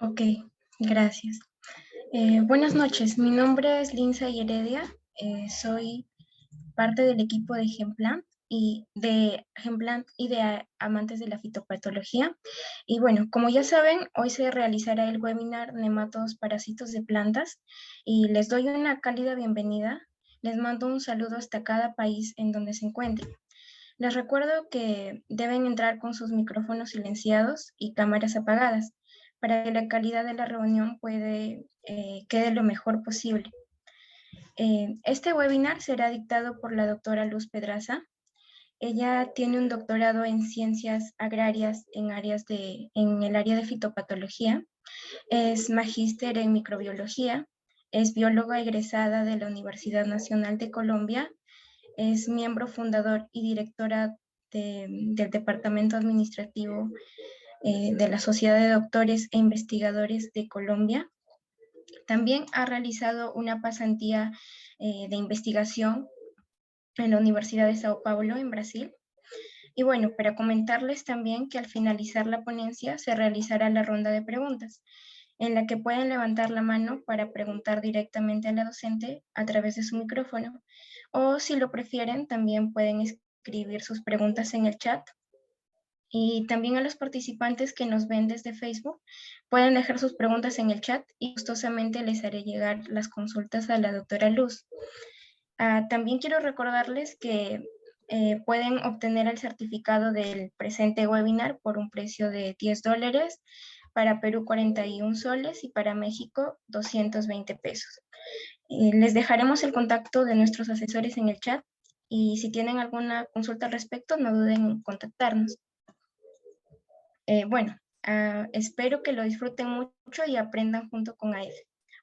Ok, gracias. Buenas noches, mi nombre es Lindsay Heredia, soy parte del equipo de Gemplant y de Amantes de la Fitopatología. Y bueno, como ya saben, hoy se realizará el webinar Nematodos Parásitos de Plantas y les doy una cálida bienvenida. Les mando un saludo hasta cada país en donde se encuentren. Les recuerdo que deben entrar con sus micrófonos silenciados y cámaras apagadas para que la calidad de la reunión quede lo mejor posible. Este webinar será dictado por la doctora Luz Pedraza. Ella tiene un doctorado en ciencias agrarias en el área de fitopatología. Es magíster en microbiología. Es bióloga egresada de la Universidad Nacional de Colombia. Es miembro fundador y directora del Departamento Administrativo de la Sociedad de Doctores e Investigadores de Colombia. También ha realizado una pasantía de investigación en la Universidad de Sao Paulo, en Brasil. Y bueno, para comentarles también que al finalizar la ponencia se realizará la ronda de preguntas, en la que pueden levantar la mano para preguntar directamente a la docente a través de su micrófono, o si lo prefieren, también pueden escribir sus preguntas en el chat. Y también a los participantes que nos ven desde Facebook, pueden dejar sus preguntas en el chat y gustosamente les haré llegar las consultas a la doctora Luz. También quiero recordarles que pueden obtener el certificado del presente webinar por un precio de $10, para Perú 41 soles y para México 220 pesos. Les dejaremos el contacto de nuestros asesores en el chat y si tienen alguna consulta al respecto, no duden en contactarnos. Bueno, espero que lo disfruten mucho y aprendan junto con AED.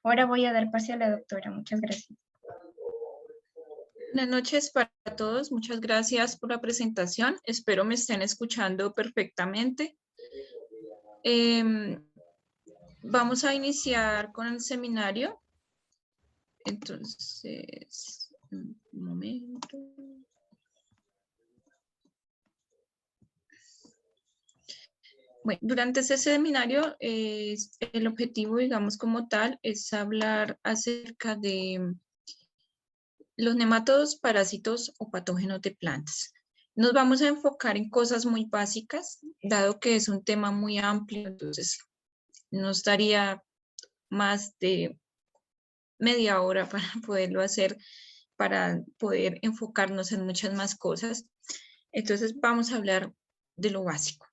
Ahora voy a dar pase a la doctora. Muchas gracias. Buenas noches para todos. Muchas gracias por la presentación. Espero me estén escuchando perfectamente. Vamos a iniciar con el seminario. Entonces, un momento. Bueno, durante este seminario, el objetivo, digamos, como tal, es hablar acerca de los nematodos, parásitos o patógenos de plantas. Nos vamos a enfocar en cosas muy básicas, dado que es un tema muy amplio, entonces nos daría más de media hora para poderlo hacer, para poder enfocarnos en muchas más cosas. Entonces vamos a hablar de lo básico.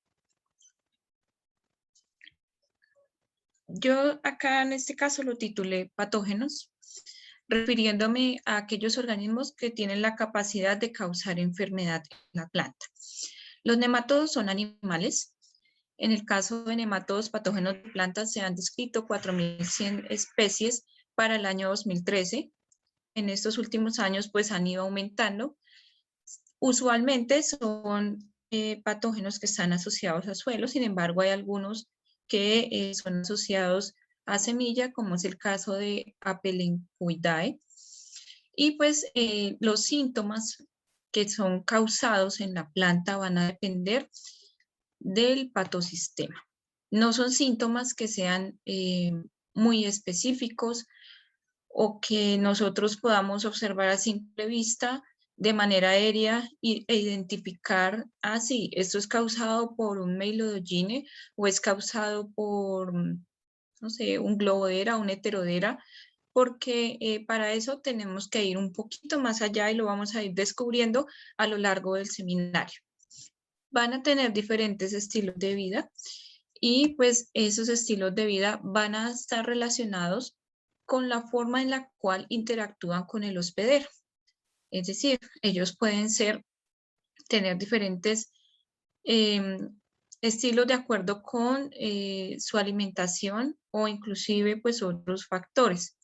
Yo acá en este caso lo titulé patógenos, refiriéndome a aquellos organismos que tienen la capacidad de causar enfermedad en la planta. Los nematodos son animales. En el caso de nematodos patógenos de plantas se han descrito 4.100 especies para el año 2013. En estos últimos años pues han ido aumentando. Usualmente son patógenos que están asociados a suelo, sin embargo hay algunos que son asociados a semilla, como es el caso de Apelencuidae. Y pues los síntomas que son causados en la planta van a depender del patosistema. No son síntomas que sean muy específicos o que nosotros podamos observar a simple vista de manera aérea e identificar, sí, esto es causado por un Meilodogine o es causado por, no sé, un globodera, un heterodera, porque para eso tenemos que ir un poquito más allá y lo vamos a ir descubriendo a lo largo del seminario. Van a tener diferentes estilos de vida y pues esos estilos de vida van a estar relacionados con la forma en la cual interactúan con el hospedero. Es decir, ellos pueden tener diferentes estilos de acuerdo con su alimentación o inclusive pues otros factores.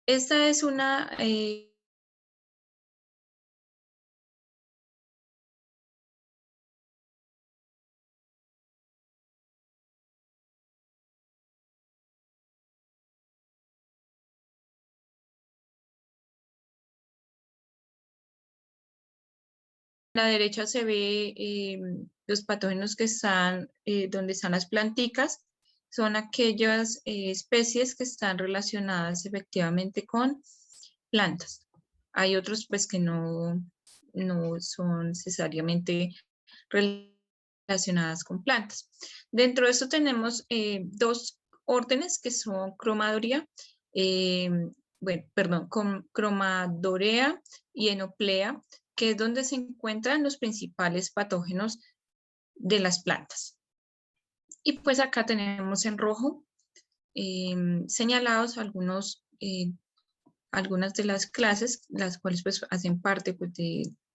Esta es una a la derecha se ve los patógenos que están donde están las planticas son aquellas especies que están relacionadas efectivamente con plantas. Hay otros pues que no son necesariamente relacionadas con plantas. Dentro de eso tenemos dos órdenes que son Cromadorea, Cromadorea y Enoplea, que es donde se encuentran los principales patógenos de las plantas. Y pues acá tenemos en rojo señalados algunas de las clases, las cuales pues hacen parte pues,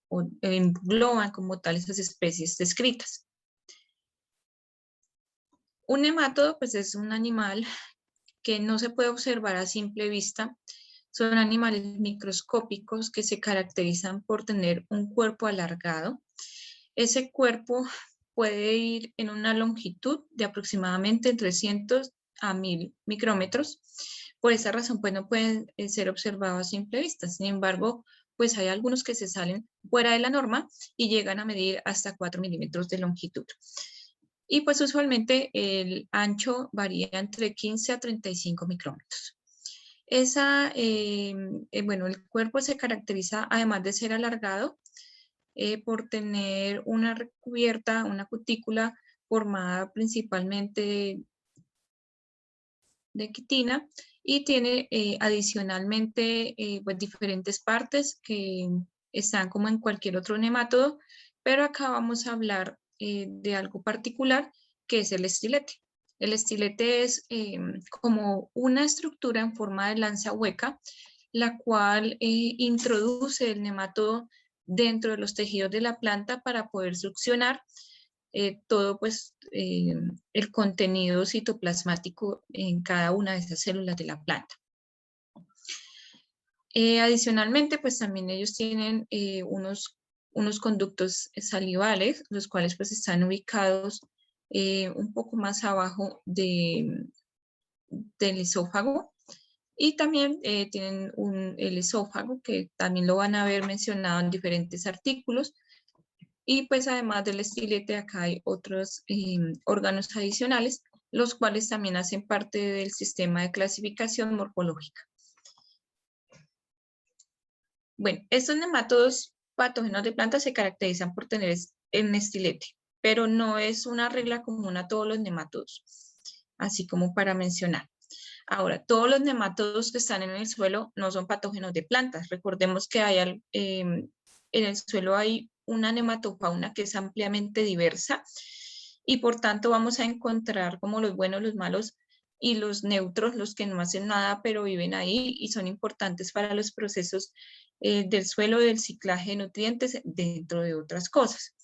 o engloban como tal esas especies descritas. Un nemátodo pues es un animal que no se puede observar a simple vista. Son animales microscópicos que se caracterizan por tener un cuerpo alargado. Ese cuerpo puede ir en una longitud de aproximadamente 300 a 1000 micrómetros. Por esa razón, pues no pueden ser observados a simple vista. Sin embargo, pues hay algunos que se salen fuera de la norma y llegan a medir hasta 4 milímetros de longitud. Y pues usualmente el ancho varía entre 15 a 35 micrómetros. Bueno, el cuerpo se caracteriza, además de ser alargado, por tener una recubierta, una cutícula formada principalmente de quitina y tiene adicionalmente pues diferentes partes que están como en cualquier otro nemátodo, pero acá vamos a hablar de algo particular que es el estilete. El estilete es como una estructura en forma de lanza hueca, la cual introduce el nemátodo dentro de los tejidos de la planta para poder succionar todo pues el contenido citoplasmático en cada una de esas células de la planta. Adicionalmente, pues también ellos tienen unos conductos salivales, los cuales pues están ubicados un poco más abajo del esófago. Y también tienen el esófago, que también lo van a ver mencionado en diferentes artículos. Y pues además del estilete, acá hay otros órganos adicionales, los cuales también hacen parte del sistema de clasificación morfológica. Bueno, estos nemátodos patógenos de plantas se caracterizan por tener el estilete, pero no es una regla común a todos los nemátodos, así como para mencionar. Ahora, todos los nemátodos que están en el suelo no son patógenos de plantas. Recordemos que en el suelo hay una nematofauna que es ampliamente diversa y por tanto vamos a encontrar como los buenos, los malos y los neutros, los que no hacen nada pero viven ahí y son importantes para los procesos del suelo, del ciclaje de nutrientes, dentro de otras cosas.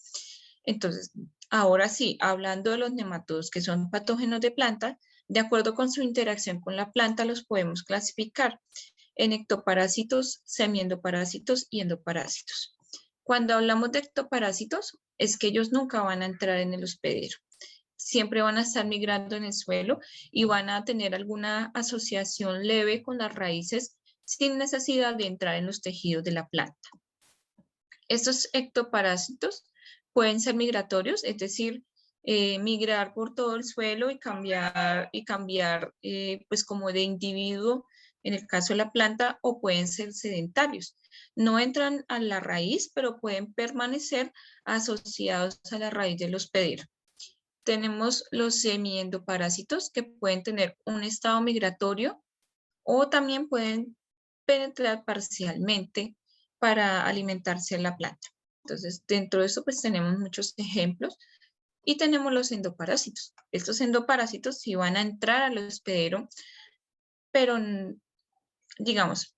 Entonces, ahora sí, hablando de los nematodos que son patógenos de plantas, de acuerdo con su interacción con la planta, los podemos clasificar en ectoparásitos, semiendoparásitos y endoparásitos. Cuando hablamos de ectoparásitos, es que ellos nunca van a entrar en el hospedero. Siempre van a estar migrando en el suelo y van a tener alguna asociación leve con las raíces sin necesidad de entrar en los tejidos de la planta. Estos ectoparásitos pueden ser migratorios, es decir, migrar por todo el suelo y cambiar pues como de individuo en el caso de la planta, o pueden ser sedentarios. No entran a la raíz, pero pueden permanecer asociados a la raíz del hospedero. Tenemos los semiendoparásitos que pueden tener un estado migratorio o también pueden penetrar parcialmente para alimentarse en la planta. Entonces, dentro de eso, pues tenemos muchos ejemplos y tenemos los endoparásitos. Estos endoparásitos sí van a entrar al hospedero, pero digamos,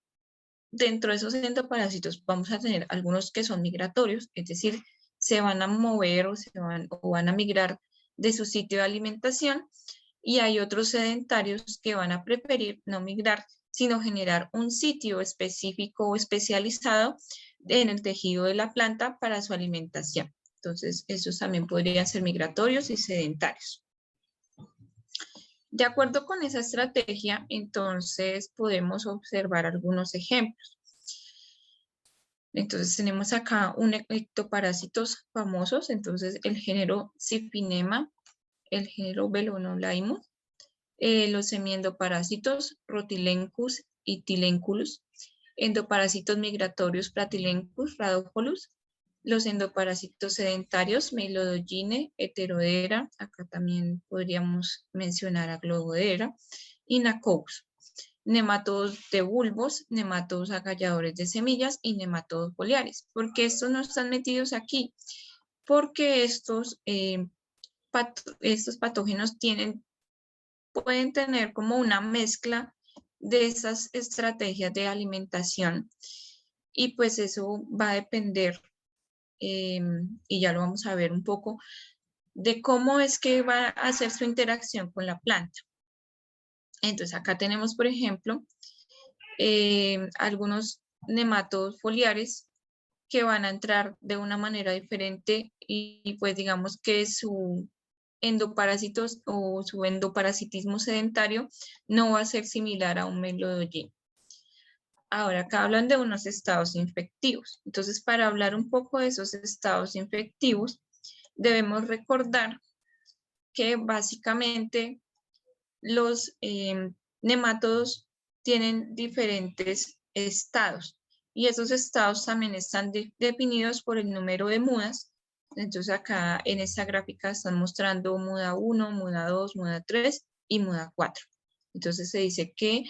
dentro de esos endoparásitos vamos a tener algunos que son migratorios, es decir, se van a mover o van a migrar de su sitio de alimentación, y hay otros sedentarios que van a preferir no migrar, sino generar un sitio específico o especializado en el tejido de la planta para su alimentación. Entonces, esos también podrían ser migratorios y sedentarios. De acuerdo con esa estrategia, entonces podemos observar algunos ejemplos. Entonces tenemos acá un ectoparásitos famosos, entonces el género Cyphinema, el género Belonolaimus, los semiendoparásitos Rotilencus y Tilenculus, endoparásitos migratorios Platilencus, Radopolus, los endoparásitos sedentarios Melodogyne, Heterodera, acá también podríamos mencionar a Globodera, y Nacogus, nematodos de bulbos, nematodos agalladores de semillas y nematodos foliares. ¿Por qué estos no están metidos aquí? Porque estos patógenos pueden tener como una mezcla de esas estrategias de alimentación y pues eso va a depender, y ya lo vamos a ver un poco, de cómo es que va a hacer su interacción con la planta. Entonces acá tenemos, por ejemplo, algunos nematodos foliares que van a entrar de una manera diferente y pues digamos que su endoparásitos o su endoparasitismo sedentario no va a ser similar a un Melodogyne. Ahora, acá hablan de unos estados infectivos. Entonces, para hablar un poco de esos estados infectivos, debemos recordar que básicamente los nemátodos tienen diferentes estados y esos estados también están definidos por el número de mudas. Entonces acá en esta gráfica están mostrando muda 1, muda 2, muda 3 y muda 4. Entonces se dice que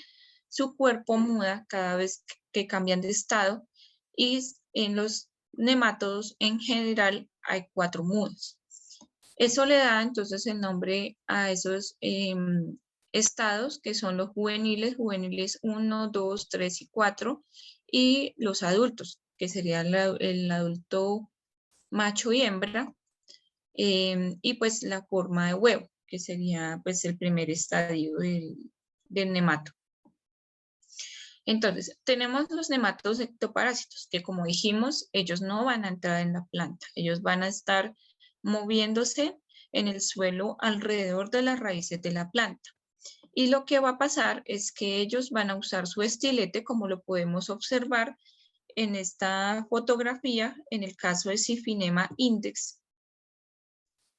su cuerpo muda cada vez que cambian de estado y en los nemátodos en general hay 4 mudas. Eso le da entonces el nombre a esos estados que son los juveniles, juveniles 1, 2, 3 y 4, y los adultos, que sería el adulto macho y hembra, y pues la forma de huevo, que sería pues el primer estadio del nemato. Entonces, tenemos los nematodos ectoparásitos, que como dijimos, ellos no van a entrar en la planta, ellos van a estar moviéndose en el suelo alrededor de las raíces de la planta. Y lo que va a pasar es que ellos van a usar su estilete, como lo podemos observar en esta fotografía, en el caso de Siphinema index,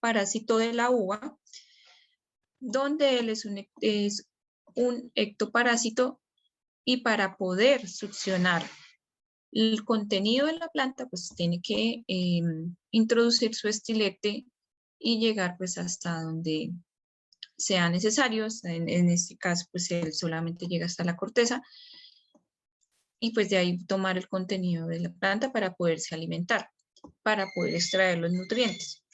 parásito de la uva, donde él es un ectoparásito y para poder succionar el contenido de la planta, pues tiene que introducir su estilete y llegar pues hasta donde sea necesario. En este caso, pues él solamente llega hasta la corteza y pues de ahí tomar el contenido de la planta para poderse alimentar, para poder extraer los nutrientes.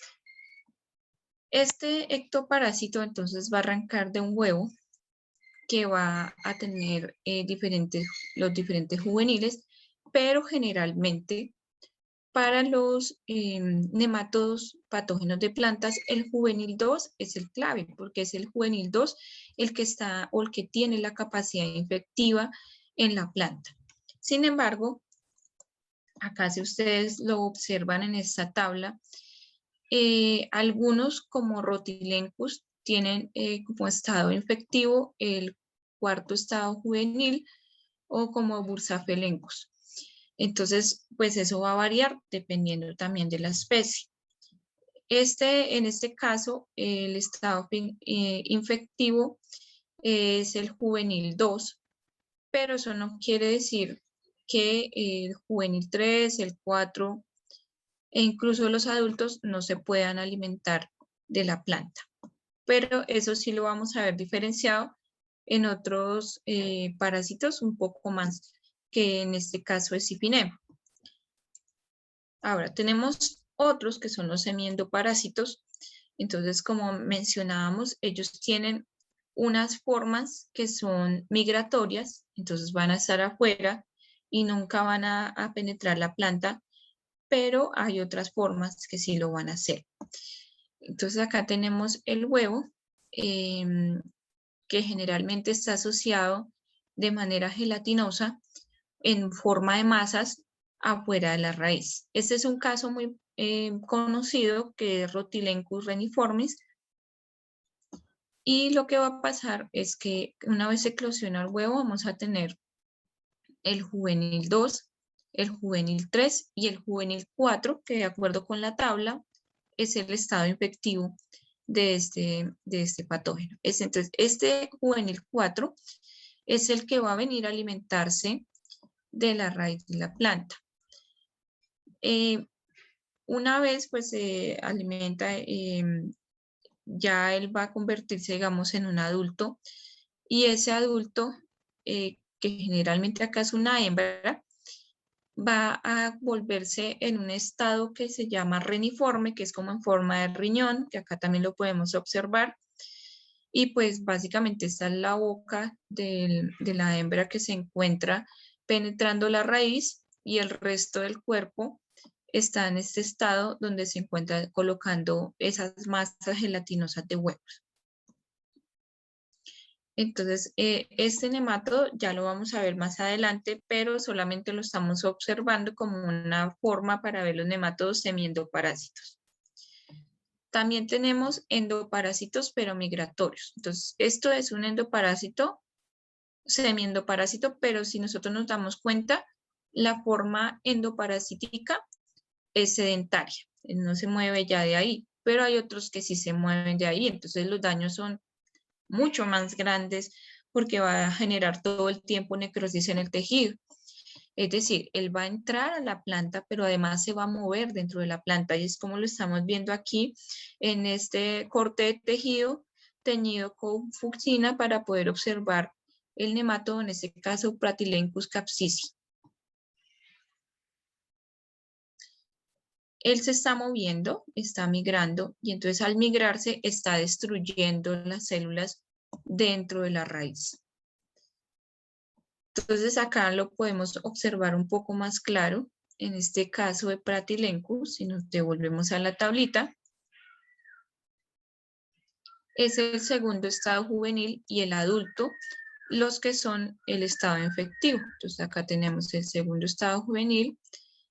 Este ectoparásito entonces va a arrancar de un huevo que va a tener los diferentes juveniles, pero generalmente para los nemátodos patógenos de plantas, el juvenil 2 es el clave, porque es el juvenil 2 el que está o el que tiene la capacidad infectiva en la planta. Sin embargo, acá si ustedes lo observan en esta tabla, algunos como Rotilencus tienen como estado infectivo el cuarto estado juvenil o como Bursapelencus. Entonces, pues eso va a variar dependiendo también de la especie. En este caso, el estado infectivo es el juvenil 2, pero eso no quiere decir que el juvenil 3, el 4 e incluso los adultos no se puedan alimentar de la planta. Pero eso sí lo vamos a ver diferenciado en otros parásitos un poco más, que en este caso es Siphinema. Ahora tenemos otros que son los semiendoparásitos. Entonces, como mencionábamos, ellos tienen unas formas que son migratorias, entonces van a estar afuera y nunca van a penetrar la planta, pero hay otras formas que sí lo van a hacer. Entonces acá tenemos el huevo, que generalmente está asociado de manera gelatinosa en forma de masas afuera de la raíz. Este es un caso muy conocido que es Rotilencus reniformis. Y lo que va a pasar es que una vez eclosiona el huevo vamos a tener el juvenil 2, el juvenil 3 y el juvenil 4, que de acuerdo con la tabla es el estado infectivo de este patógeno. Entonces, este juvenil 4 es el que va a venir a alimentarse de la raíz de la planta. Una vez pues se alimenta, ya él va a convertirse, digamos, en un adulto, y ese adulto, que generalmente acá es una hembra, va a volverse en un estado que se llama reniforme, que es como en forma de riñón, que acá también lo podemos observar. Y pues básicamente está en la boca de la hembra que se encuentra penetrando la raíz, y el resto del cuerpo está en este estado donde se encuentra colocando esas masas gelatinosas de huevos. Entonces, este nematodo ya lo vamos a ver más adelante, pero solamente lo estamos observando como una forma para ver los nematodos semiendoparásitos. También tenemos endoparásitos, pero migratorios. Entonces, esto es un endoparásito, semiendoparásito, pero si nosotros nos damos cuenta, la forma endoparasítica es sedentaria, no se mueve ya de ahí, pero hay otros que sí se mueven de ahí, entonces los daños son mucho más grandes porque va a generar todo el tiempo necrosis en el tejido. Es decir, él va a entrar a la planta, pero además se va a mover dentro de la planta, y es como lo estamos viendo aquí en este corte de tejido teñido con fucsina para poder observar el nematodo, en este caso Pratylenchus capsicii. Él se está moviendo, está migrando, y entonces al migrarse está destruyendo las células dentro de la raíz. Entonces acá lo podemos observar un poco más claro. En este caso de Pratylenchus, si nos devolvemos a la tablita, es el segundo estado juvenil y el adulto los que son el estado infectivo. Entonces acá tenemos el segundo estado juvenil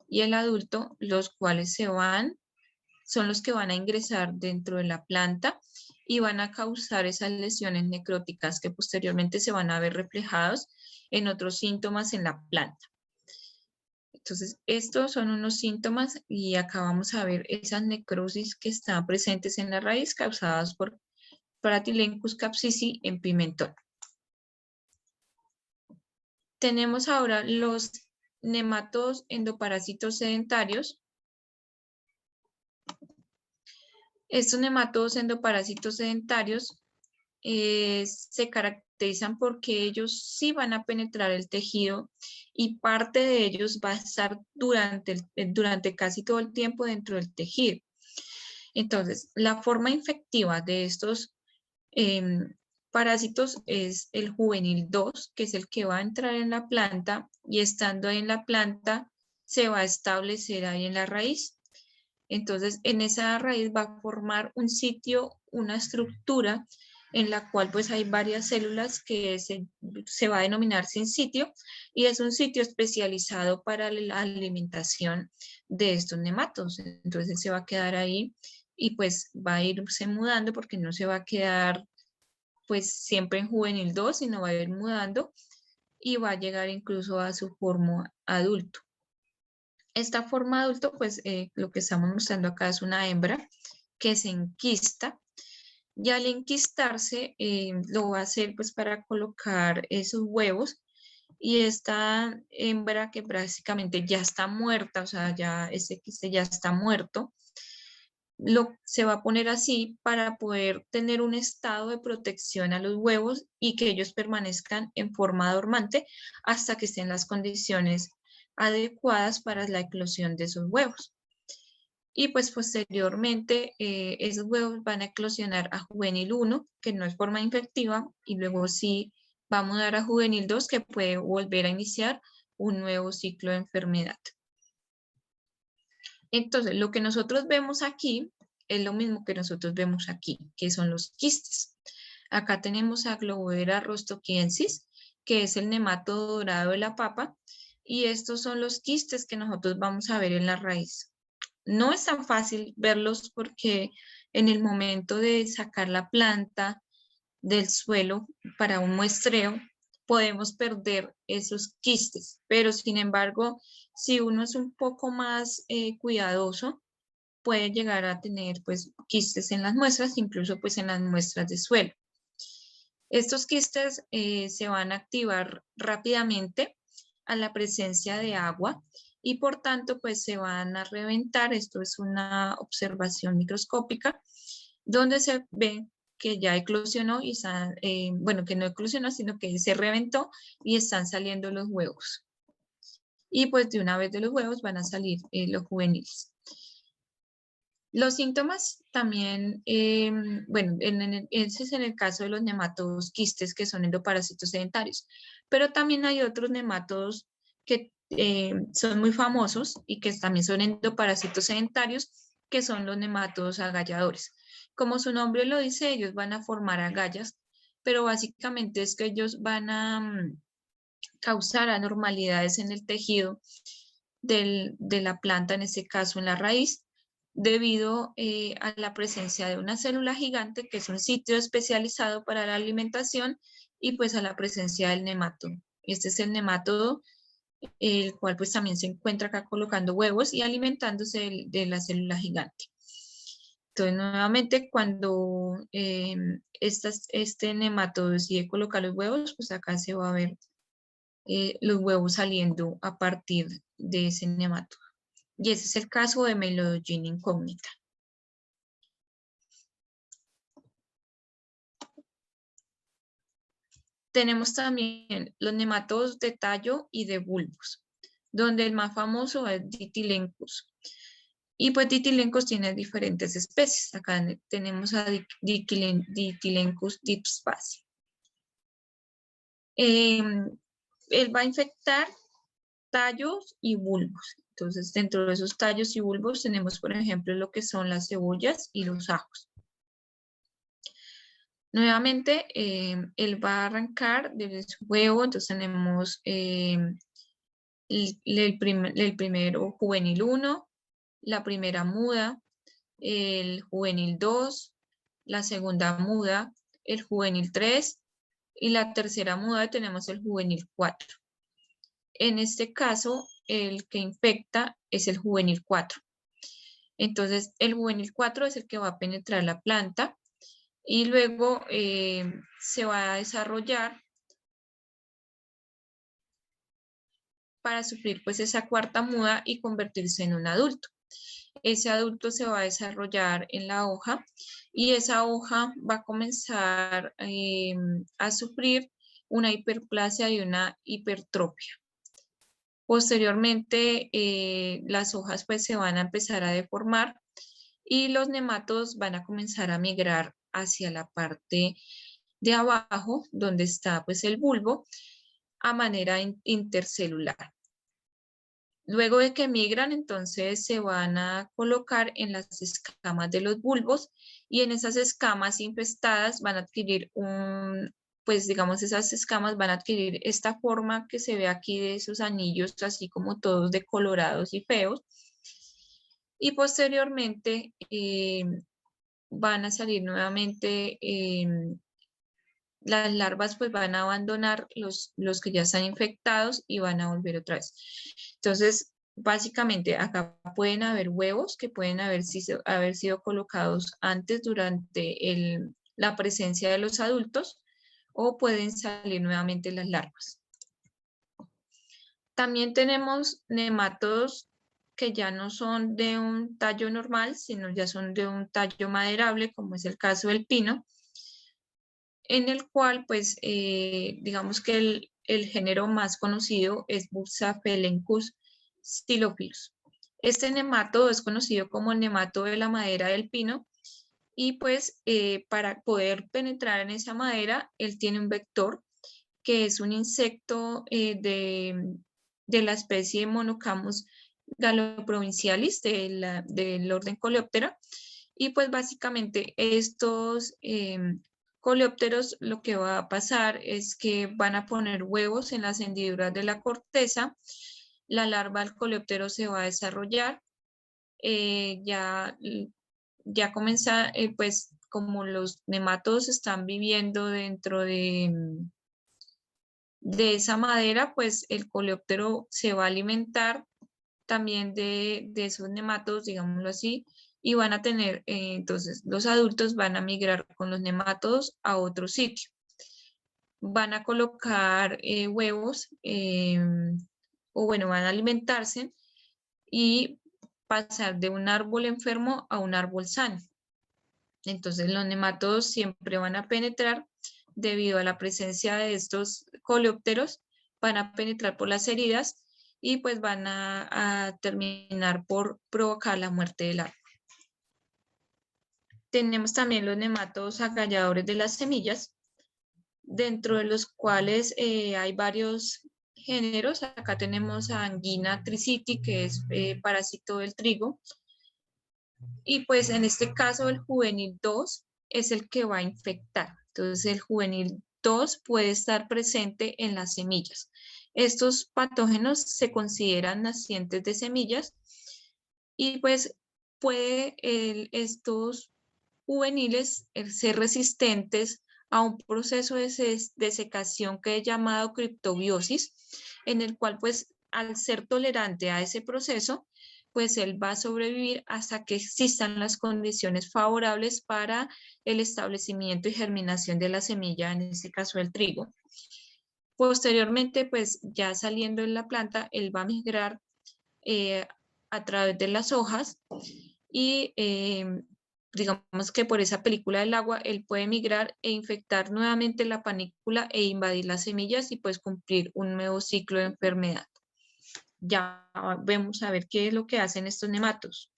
y el adulto, los cuales son los que van a ingresar dentro de la planta y van a causar esas lesiones necróticas que posteriormente se van a ver reflejados en otros síntomas en la planta. Entonces, estos son unos síntomas, y acá vamos a ver esas necrosis que están presentes en la raíz causadas por Pratylenchus capsicii en pimentón. Tenemos ahora los nematodos endoparásitos sedentarios. Estos nematodos endoparásitos sedentarios se caracterizan porque ellos sí van a penetrar el tejido, y parte de ellos va a estar durante casi todo el tiempo dentro del tejido. Entonces, la forma infectiva de estos parásitos es el juvenil 2, que es el que va a entrar en la planta, y estando ahí en la planta se va a establecer ahí en la raíz. Entonces, en esa raíz va a formar un sitio, una estructura en la cual pues hay varias células que se va a denominar sinsitio, y es un sitio especializado para la alimentación de estos nematodos. Entonces se va a quedar ahí y pues va a irse mudando, porque no se va a quedar pues siempre en juvenil 2, sino va a ir mudando y va a llegar incluso a su forma adulto. Esta forma adulto, pues lo que estamos mostrando acá es una hembra que se enquista, y al enquistarse lo va a hacer pues para colocar esos huevos, y esta hembra que básicamente ya está muerta, o sea, ya ese quiste ya está muerto, se va a poner así para poder tener un estado de protección a los huevos y que ellos permanezcan en forma dormante hasta que estén las condiciones adecuadas para la eclosión de esos huevos. Y pues posteriormente esos huevos van a eclosionar a juvenil 1, que no es forma infectiva, y luego sí va a mudar a juvenil 2, que puede volver a iniciar un nuevo ciclo de enfermedad. Entonces, lo que nosotros vemos aquí es lo mismo que nosotros vemos aquí, que son los quistes. Acá tenemos a Globodera rostokiensis, que es el nematodo dorado de la papa, y estos son los quistes que nosotros vamos a ver en la raíz. No es tan fácil verlos porque en el momento de sacar la planta del suelo para un muestreo, podemos perder esos quistes, pero sin embargo, si uno es un poco más cuidadoso, puede llegar a tener pues quistes en las muestras, incluso pues en las muestras de suelo. Estos quistes se van a activar rápidamente a la presencia de agua y por tanto pues se van a reventar. Esto es una observación microscópica donde se ve que ya eclosionó y están, bueno, que no eclosionó, sino que se reventó y están saliendo los huevos. Y pues de una vez de los huevos van a salir los juveniles. Los síntomas también, bueno, ese es en el caso de los nematodos quistes que son endoparásitos sedentarios, pero también hay otros nematodos que son muy famosos y que también son endoparásitos sedentarios, que son los nematodos agalladores. Como su nombre lo dice, ellos van a formar agallas, pero básicamente es que ellos van a causar anormalidades en el tejido de la planta, en este caso en la raíz, debido a la presencia de una célula gigante, que es un sitio especializado para la alimentación, y pues a la presencia del nematodo. Este es el nematodo, el cual pues también se encuentra acá colocando huevos y alimentándose de la célula gigante. Entonces, nuevamente, cuando este nematodo decide colocar los huevos, pues acá se va a ver los huevos saliendo a partir de ese nematodo. Y ese es el caso de Melodogyna incógnita. Tenemos también los nematodos de tallo y de bulbos, donde el más famoso es Ditilencus. Y pues Ditilencus tiene diferentes especies. Acá tenemos a Ditilencus dipspasi. Él va a infectar tallos y bulbos. Entonces, dentro de esos tallos y bulbos tenemos, por ejemplo, lo que son las cebollas y los ajos. Nuevamente, él va a arrancar desde su huevo, entonces tenemos el primero juvenil 1, la primera muda, el juvenil 2, la segunda muda, el juvenil 3 y la tercera muda tenemos el juvenil 4. En este caso, el que infecta es el juvenil 4. Entonces, el juvenil 4 es el que va a penetrar la planta y luego se va a desarrollar para sufrir pues esa cuarta muda y convertirse en un adulto. Ese adulto se va a desarrollar en la hoja y esa hoja va a comenzar a sufrir una hiperplasia y una hipertrofia. Posteriormente, las hojas pues se van a empezar a deformar y los nematodos van a comenzar a migrar hacia la parte de abajo, donde está pues el bulbo, a manera intercelular. Luego de que migran, entonces se van a colocar en las escamas de los bulbos y en esas escamas infestadas van a adquirir pues digamos esas escamas van a adquirir esta forma que se ve aquí de esos anillos así como todos decolorados y feos. Y posteriormente van a salir nuevamente, las larvas pues van a abandonar los que ya están infectados y van a volver otra vez. Entonces, básicamente acá pueden haber huevos que pueden haber sido colocados antes durante la presencia de los adultos o pueden salir nuevamente las larvas. También tenemos nematodos que ya no son de un tallo normal, sino ya son de un tallo maderable, como es el caso del pino, en el cual, pues, digamos que el género más conocido es Buxaphelenchus stylophyllus. Este nematodo es conocido como el nematodo de la madera del pino y, pues, para poder penetrar en esa madera, él tiene un vector que es un insecto de la especie Monocamus galoprovincialis del orden Coleoptera. Y pues básicamente estos coleópteros lo que va a pasar es que van a poner huevos en las hendiduras de la corteza, la larva del coleóptero se va a desarrollar, ya comienza, pues como los nematodos están viviendo dentro de esa madera, pues el coleóptero se va a alimentar también de esos nematodos, digámoslo así, y van a tener, entonces los adultos van a migrar con los nemátodos a otro sitio. Van a colocar huevos o bueno, van a alimentarse y pasar de un árbol enfermo a un árbol sano. Entonces los nemátodos siempre van a penetrar debido a la presencia de estos coleópteros, van a penetrar por las heridas y pues van a terminar por provocar la muerte del árbol. Tenemos también los nemátodos agalladores de las semillas, dentro de los cuales hay varios géneros. Acá tenemos a Angina tricity, que es parásito del trigo. Y pues en este caso el juvenil 2 es el que va a infectar. Entonces el juvenil 2 puede estar presente en las semillas. Estos patógenos se consideran nacientes de semillas y pues puede estos juveniles ser resistentes a un proceso de desecación que es llamado criptobiosis, en el cual pues al ser tolerante a ese proceso, pues él va a sobrevivir hasta que existan las condiciones favorables para el establecimiento y germinación de la semilla, en este caso el trigo. Posteriormente, pues ya saliendo en la planta, él va a migrar a través de las hojas y digamos que por esa película del agua, él puede migrar e infectar nuevamente la panícula e invadir las semillas y pues cumplir un nuevo ciclo de enfermedad. Ya vemos a ver qué es lo que hacen estos nematodos.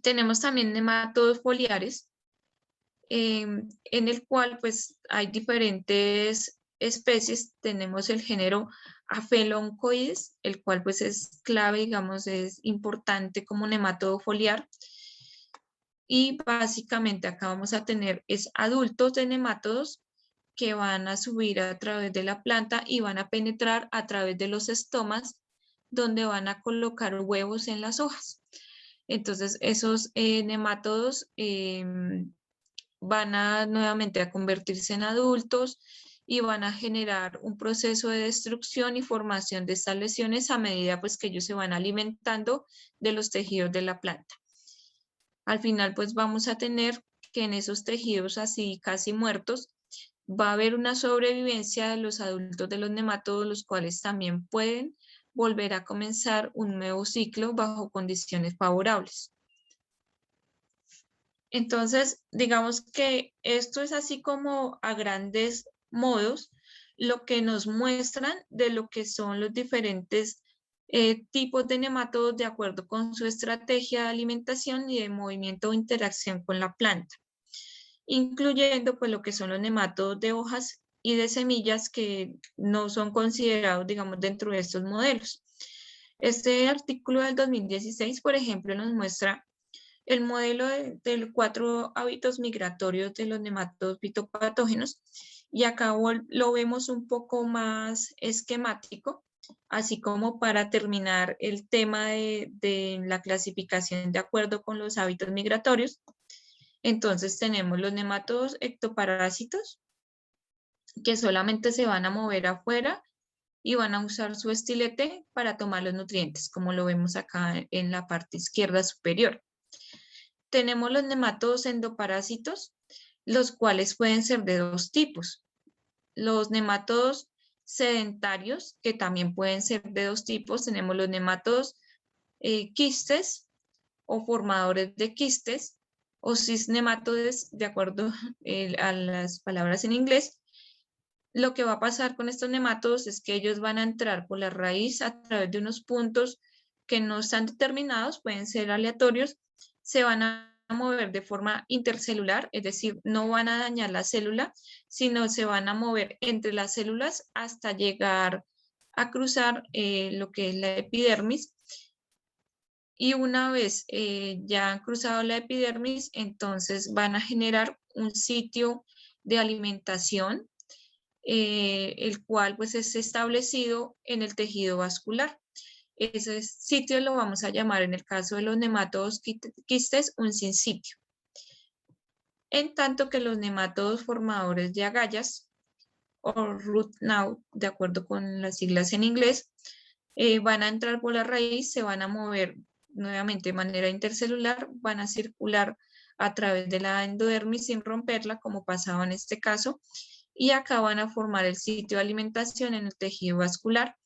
Tenemos también nematodos foliares, en el cual pues hay diferentes especies. Tenemos el género Apheloncoides, el cual pues es clave, digamos, es importante como nematodo foliar. Y básicamente acá vamos a tener adultos de nemátodos que van a subir a través de la planta y van a penetrar a través de los estomas, donde van a colocar huevos en las hojas. Entonces esos nemátodos van a nuevamente a convertirse en adultos y van a generar un proceso de destrucción y formación de estas lesiones a medida pues que ellos se van alimentando de los tejidos de la planta. Al final pues vamos a tener que en esos tejidos así casi muertos va a haber una sobrevivencia de los adultos de los nemátodos, los cuales también pueden volver a comenzar un nuevo ciclo bajo condiciones favorables. Entonces, digamos que esto es así como a grandes modos lo que nos muestran de lo que son los diferentes tipos de nemátodos de acuerdo con su estrategia de alimentación y de movimiento o interacción con la planta, incluyendo pues lo que son los nemátodos de hojas y de semillas que no son considerados, digamos, dentro de estos modelos. Este artículo del 2016, por ejemplo, nos muestra el modelo de los 4 hábitos migratorios de los nemátodos fitopatógenos, y acá lo vemos un poco más esquemático, así como para terminar el tema de la clasificación de acuerdo con los hábitos migratorios. Entonces tenemos los nemátodos ectoparásitos, que solamente se van a mover afuera y van a usar su estilete para tomar los nutrientes, como lo vemos acá en la parte izquierda superior. Tenemos los nemátodos endoparásitos, los cuales pueden ser de 2 tipos. Los nemátodos sedentarios, que también pueden ser de 2 tipos. Tenemos los nemátodos quistes o formadores de quistes, o cisnematodes, de acuerdo a las palabras en inglés. Lo que va a pasar con estos nemátodos es que ellos van a entrar por la raíz a través de unos puntos que no están determinados, pueden ser aleatorios, se van a mover de forma intercelular, es decir, no van a dañar la célula, sino se van a mover entre las células hasta llegar a cruzar lo que es la epidermis. Y una vez ya han cruzado la epidermis, entonces van a generar un sitio de alimentación, el cual pues es establecido en el tejido vascular. Ese sitio lo vamos a llamar, en el caso de los nemátodos quistes, un sinsitio. En tanto que los nemátodos formadores de agallas, o root knot, de acuerdo con las siglas en inglés, van a entrar por la raíz, se van a mover nuevamente de manera intercelular, van a circular a través de la endodermis sin romperla, como pasaba en este caso, y acá van a formar el sitio de alimentación en el tejido vascular.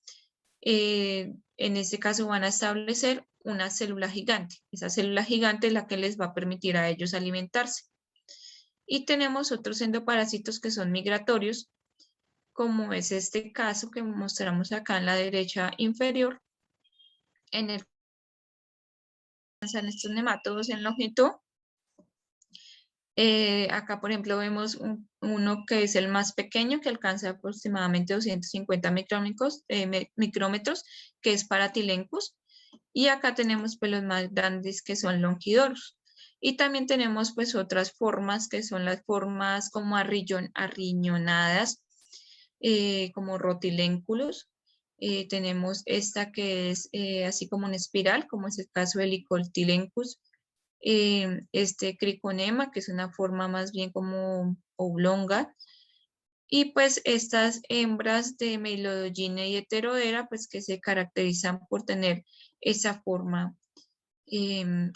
En este caso van a establecer una célula gigante. Esa célula gigante es la que les va a permitir a ellos alimentarse. Y tenemos otros endoparásitos que son migratorios, como es este caso que mostramos acá en la derecha inferior, en el que alcanzan estos nemátodos en longitud. Acá, por ejemplo, vemos uno que es el más pequeño, que alcanza aproximadamente 250 micrómetros, que es Paratylencus. Y acá tenemos pues los más grandes, que son Longidoros. Y también tenemos pues otras formas, que son las formas como arriñonadas, como Rotilunculus. Tenemos esta que es así como una espiral, como es el caso de Lycotylencus. Este criconema, que es una forma más bien como oblonga, y pues estas hembras de Meilodogyne y Heterodera, pues que se caracterizan por tener esa forma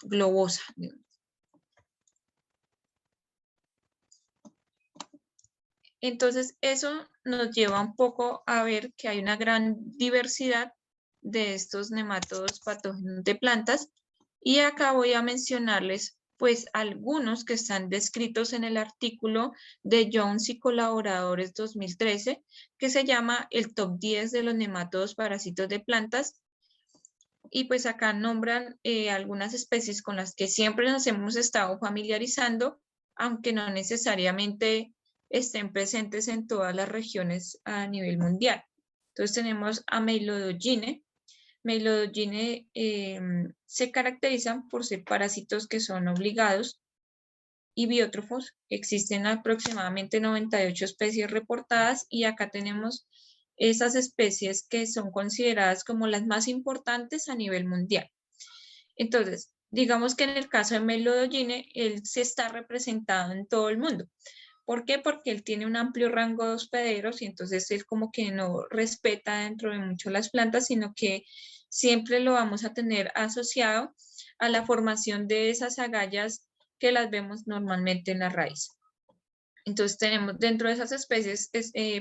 globosa. Entonces eso nos lleva un poco a ver que hay una gran diversidad de estos nematodos patógenos de plantas, y acá voy a mencionarles pues algunos que están descritos en el artículo de Jones y colaboradores 2013, que se llama el top 10 de los nematodos parásitos de plantas. Y pues acá nombran algunas especies con las que siempre nos hemos estado familiarizando, aunque no necesariamente estén presentes en todas las regiones a nivel mundial. Entonces tenemos a Meilodogyne. Meilodogyne se caracterizan por ser parásitos que son obligados y biótrofos. Existen aproximadamente 98 especies reportadas, y acá tenemos esas especies que son consideradas como las más importantes a nivel mundial. Entonces, digamos que en el caso de Meilodogyne, él se está representado en todo el mundo. ¿Por qué? Porque él tiene un amplio rango de hospederos, y entonces él como que no respeta dentro de mucho las plantas, sino que siempre lo vamos a tener asociado a la formación de esas agallas que las vemos normalmente en la raíz. Entonces tenemos dentro de esas especies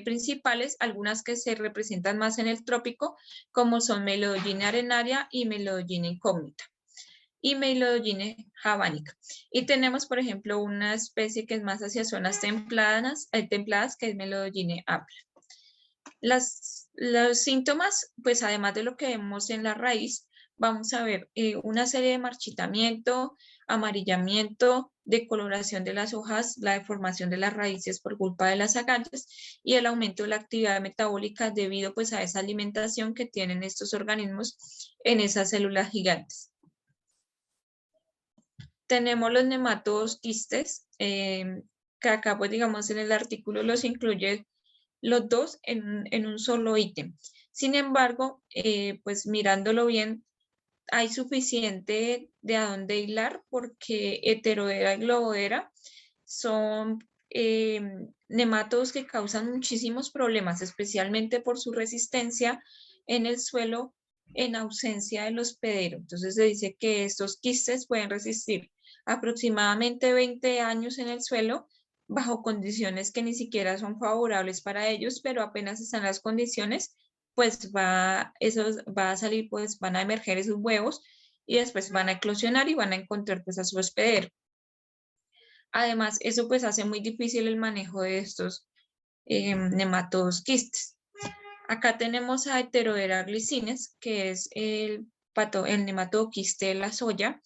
principales algunas que se representan más en el trópico, como son Meilodogyne arenaria y Meilodogyne incógnita, y Meilodogyne javanica. Y tenemos, por ejemplo, una especie que es más hacia zonas templadas, que es Meilodogyne ampla. Los síntomas, pues además de lo que vemos en la raíz, vamos a ver una serie de marchitamiento, amarillamiento, decoloración de las hojas, la deformación de las raíces por culpa de las agallas, y el aumento de la actividad metabólica debido pues a esa alimentación que tienen estos organismos en esas células gigantes. Tenemos los nematodos quistes, que acá pues digamos en el artículo los incluye los dos en un solo ítem. Sin embargo, pues mirándolo bien, hay suficiente de a dónde hilar, porque Heterodera y Globodera son nematodos que causan muchísimos problemas, especialmente por su resistencia en el suelo en ausencia del hospedero. Entonces se dice que estos quistes pueden resistir aproximadamente 20 años en el suelo bajo condiciones que ni siquiera son favorables para ellos, pero apenas están las condiciones, pues va a salir, pues van a emerger esos huevos, y después van a eclosionar y van a encontrar pues a su hospedero. Además, eso pues hace muy difícil el manejo de estos nematodos quistes. Acá tenemos a Heterodera glicines, que es el nematodo quiste de la soya.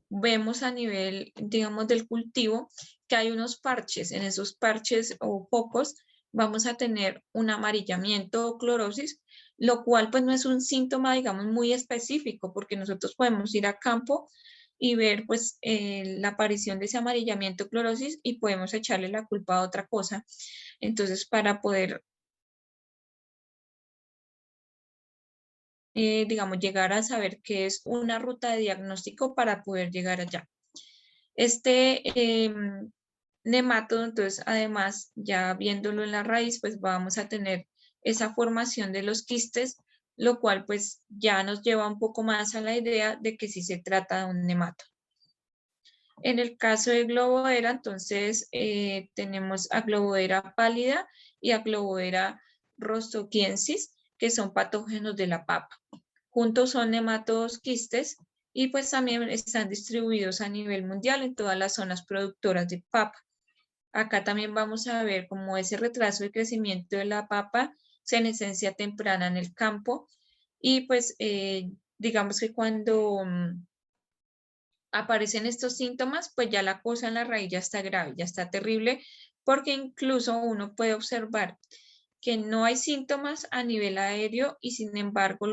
Vemos a nivel, digamos, del cultivo que hay unos parches. En esos parches o focos vamos a tener un amarillamiento o clorosis, lo cual pues no es un síntoma, digamos, muy específico, porque nosotros podemos ir a campo y ver pues la aparición de ese amarillamiento o clorosis, y podemos echarle la culpa a otra cosa. Entonces, para poder digamos, llegar a saber qué es una ruta de diagnóstico para poder llegar allá. Este nemátodo, entonces, además, ya viéndolo en la raíz, pues vamos a tener esa formación de los quistes lo cual pues ya nos lleva un poco más a la idea de que sí se trata de un nemato. En el caso de Globodera, entonces tenemos a Globodera pálida y a Globodera rostoquiensis, que son patógenos de la papa. Juntos son nematodos quistes y pues también están distribuidos a nivel mundial en todas las zonas productoras de papa. Acá también vamos a ver cómo ese retraso de crecimiento de la papa se esencia temprana en el campo y pues digamos que cuando aparecen estos síntomas, pues ya la cosa en la raíz ya está grave, ya está terrible, porque incluso uno puede observar que no hay síntomas a nivel aéreo y sin embargo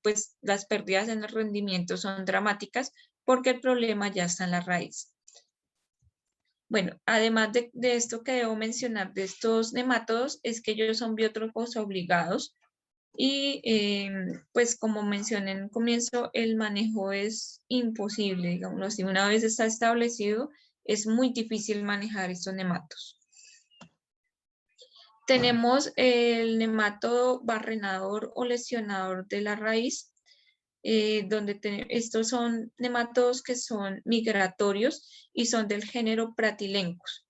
pues las pérdidas en el rendimiento son dramáticas porque el problema ya está en la raíz. Bueno, además de esto que debo mencionar de estos nemátodos es que ellos son biótrofos obligados y pues como mencioné en un comienzo, el manejo es imposible, digamos, si una vez está establecido, es muy difícil manejar estos nematos. Tenemos el nemátodo barrenador o lesionador de la raíz, donde estos son nematodos que son migratorios y son del género Pratylencus.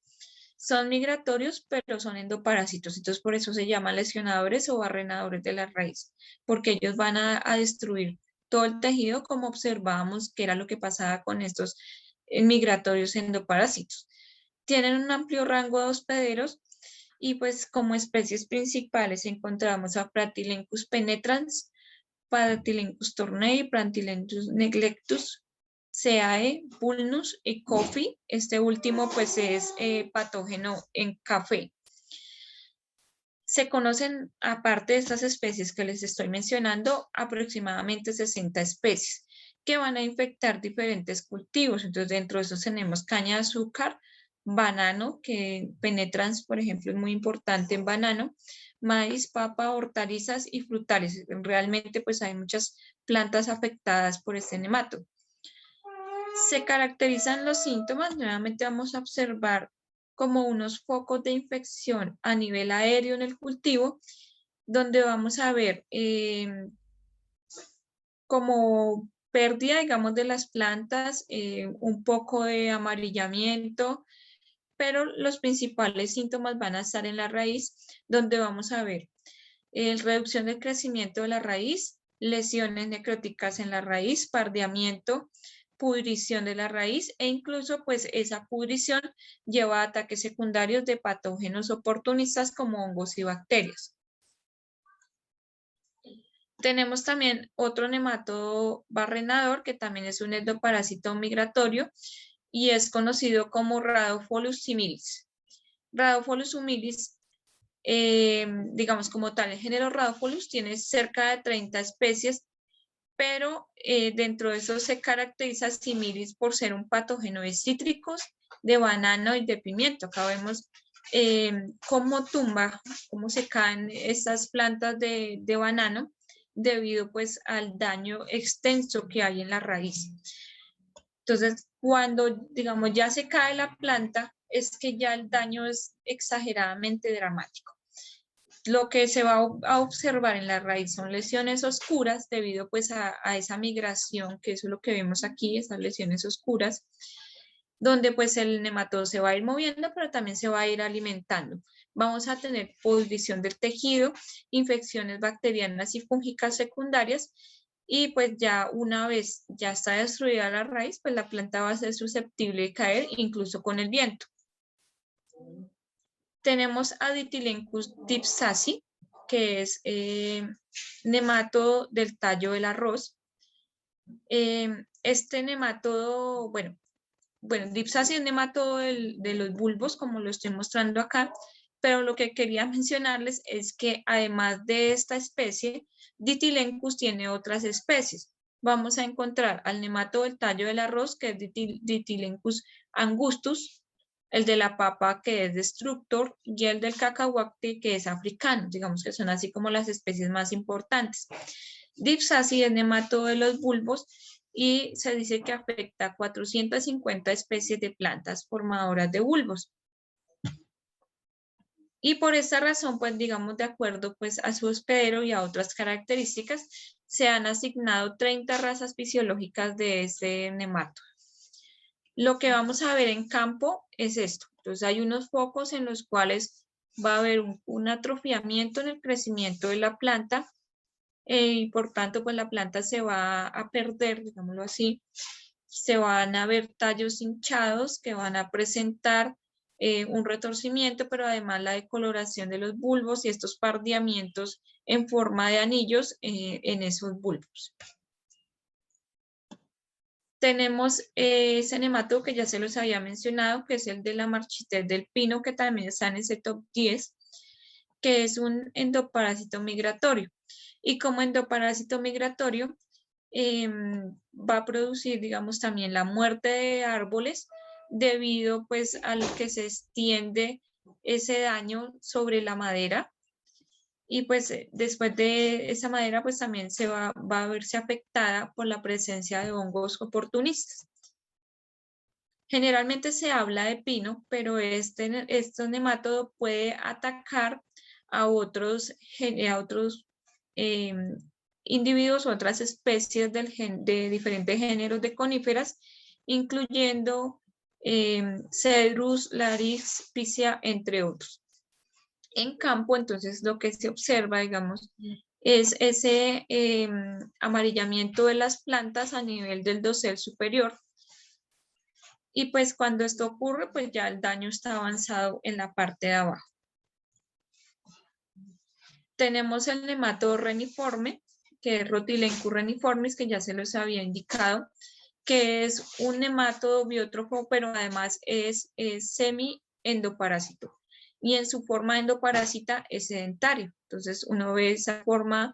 Son migratorios, pero son endoparásitos, entonces por eso se llaman lesionadores o barrenadores de la raíz, porque ellos van a destruir todo el tejido, como observábamos que era lo que pasaba con estos migratorios endoparásitos. Tienen un amplio rango de hospederos y pues como especies principales encontramos a Pratylencus penetrans, Pratylencus tournei, Pratylencus neglectus, CAE, Vulnus y Coffee. Este último pues es patógeno en café. Se conocen, aparte de estas especies que les estoy mencionando, aproximadamente 60 especies que van a infectar diferentes cultivos. Entonces, dentro de esos tenemos caña de azúcar, banano, que penetran, por ejemplo, es muy importante en banano, maíz, papa, hortalizas y frutales. Realmente, pues hay muchas plantas afectadas por este nemato. Se caracterizan los síntomas, nuevamente vamos a observar como unos focos de infección a nivel aéreo en el cultivo, donde vamos a ver como pérdida, digamos, de las plantas, un poco de amarillamiento, pero los principales síntomas van a estar en la raíz, donde vamos a ver reducción del crecimiento de la raíz, lesiones necróticas en la raíz, pardeamiento, pudrición de la raíz e incluso pues esa pudrición lleva a ataques secundarios de patógenos oportunistas como hongos y bacterias. Tenemos también otro nematodo barrenador que también es un endoparásito migratorio y es conocido como Rhadophilus similis. Rhadophilus similis, digamos como tal, el género Rhadophilus tiene cerca de 30 especies, pero dentro de eso se caracteriza similis por ser un patógeno de cítricos, de banano y de pimiento. Acá vemos cómo tumba, cómo se caen estas plantas de banano debido pues al daño extenso que hay en la raíz. Entonces, cuando digamos ya se cae la planta, es que ya el daño es exageradamente dramático. Lo que se va a observar en la raíz son lesiones oscuras debido pues a esa migración, que eso es lo que vemos aquí, esas lesiones oscuras, donde pues el nematodo se va a ir moviendo, pero también se va a ir alimentando. Vamos a tener pudrición del tejido, infecciones bacterianas y fúngicas secundarias, y pues ya una vez ya está destruida la raíz, pues la planta va a ser susceptible de caer incluso con el viento. Tenemos a Ditylencus dipsaci, que es nematodo del tallo del arroz. Este nematodo, bueno, dipsaci es nematodo de los bulbos, como lo estoy mostrando acá, pero lo que quería mencionarles es que además de esta especie, Ditylencus tiene otras especies. Vamos a encontrar al nematodo del tallo del arroz, que es Ditylencus angustus, el de la papa, que es destructor, y el del cacahuate, que es africano. Digamos que son así como las especies más importantes. Dipsaci es nematodo de los bulbos y se dice que afecta a 450 especies de plantas formadoras de bulbos. Y por esta razón, pues digamos, de acuerdo pues a su hospedero y a otras características, se han asignado 30 razas fisiológicas de este nemato. Lo que vamos a ver en campo es esto. Entonces hay unos focos en los cuales va a haber un atrofiamiento en el crecimiento de la planta y por tanto pues la planta se va a perder, digámoslo así. Se van a ver tallos hinchados que van a presentar un retorcimiento, pero además la decoloración de los bulbos y estos pardeamientos en forma de anillos en esos bulbos. Tenemos ese nematodo que ya se los había mencionado, que es el de la marchitez del pino, que también está en ese top 10, que es un endoparásito migratorio. Y como endoparásito migratorio, va a producir, digamos, también la muerte de árboles debido pues al que se extiende ese daño sobre la madera y pues después de esa madera pues también se va a verse afectada por la presencia de hongos oportunistas. Generalmente se habla de pino, pero este nemátodo puede atacar a otros individuos o otras especies de diferentes géneros de coníferas, incluyendo Cedrus, Larix, Picea, entre otros. En campo, entonces, lo que se observa, digamos, es ese amarillamiento de las plantas a nivel del dosel superior. Y pues cuando esto ocurre, pues ya el daño está avanzado en la parte de abajo. Tenemos el nematodo reniforme, que es Rotilencus reniformis, que ya se los había indicado, que es un nematodo biótrofo, pero además es semi-endoparásito. Y en su forma endoparásita es sedentario. Entonces uno ve esa forma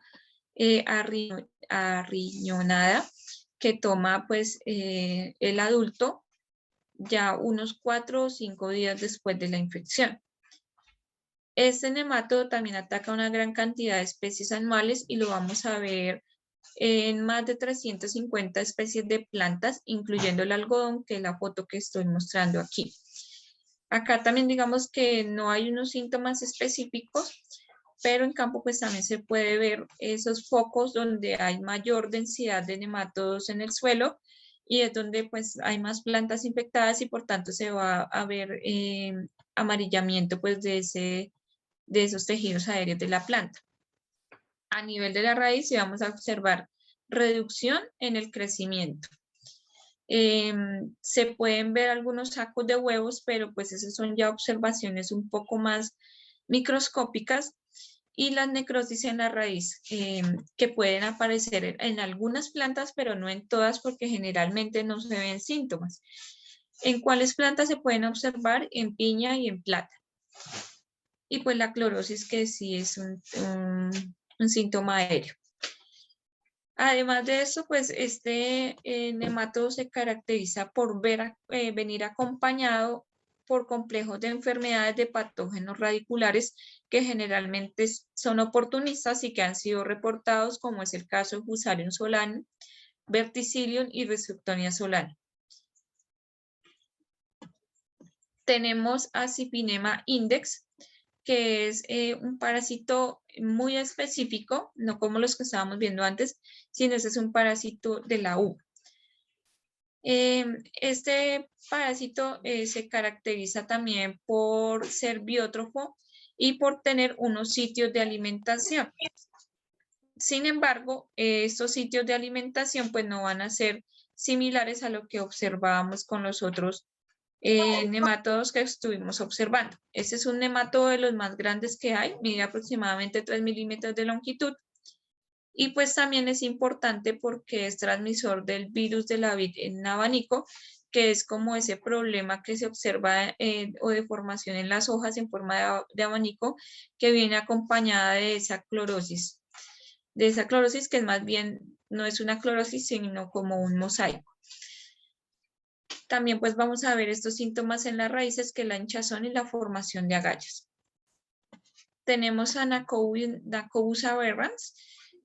arriñonada que toma pues el adulto ya unos 4 o 5 días después de la infección. Este nematodo también ataca una gran cantidad de especies anuales y lo vamos a ver en más de 350 especies de plantas, incluyendo el algodón, que es la foto que estoy mostrando aquí. Acá también digamos que no hay unos síntomas específicos, pero en campo pues también se puede ver esos focos donde hay mayor densidad de nematodos en el suelo y es donde pues hay más plantas infectadas y por tanto se va a ver amarillamiento pues de esos tejidos aéreos de la planta. A nivel de la raíz vamos a observar reducción en el crecimiento. Se pueden ver algunos sacos de huevos, pero pues esas son ya observaciones un poco más microscópicas y las necrosis en la raíz que pueden aparecer en algunas plantas, pero no en todas porque generalmente no se ven síntomas. ¿En cuáles plantas se pueden observar? En piña y en plátano. Y pues la clorosis que sí es un síntoma aéreo. Además de eso, pues este nematodo se caracteriza por venir acompañado por complejos de enfermedades de patógenos radiculares que generalmente son oportunistas y que han sido reportados, como es el caso de Fusarium solanum, Verticillium y Rhizoctonia solanum. Tenemos a Acipinema index, que es un parásito muy específico, no como los que estábamos viendo antes, sino ese es un parásito de la uva. Este parásito se caracteriza también por ser biótrofo y por tener unos sitios de alimentación. Sin embargo, estos sitios de alimentación pues no van a ser similares a lo que observábamos con los otros nematodos que estuvimos observando. Este es un nematodo de los más grandes que hay, mide aproximadamente 3 milímetros de longitud y pues también es importante porque es transmisor del virus de la vid en abanico, que es como ese problema que se observa o deformación en las hojas en forma de abanico que viene acompañada de esa clorosis que es más bien, no es una clorosis sino como un mosaico. También pues vamos a ver estos síntomas en las raíces, que es la hinchazón y la formación de agallas. Tenemos a Nacobus aberrans,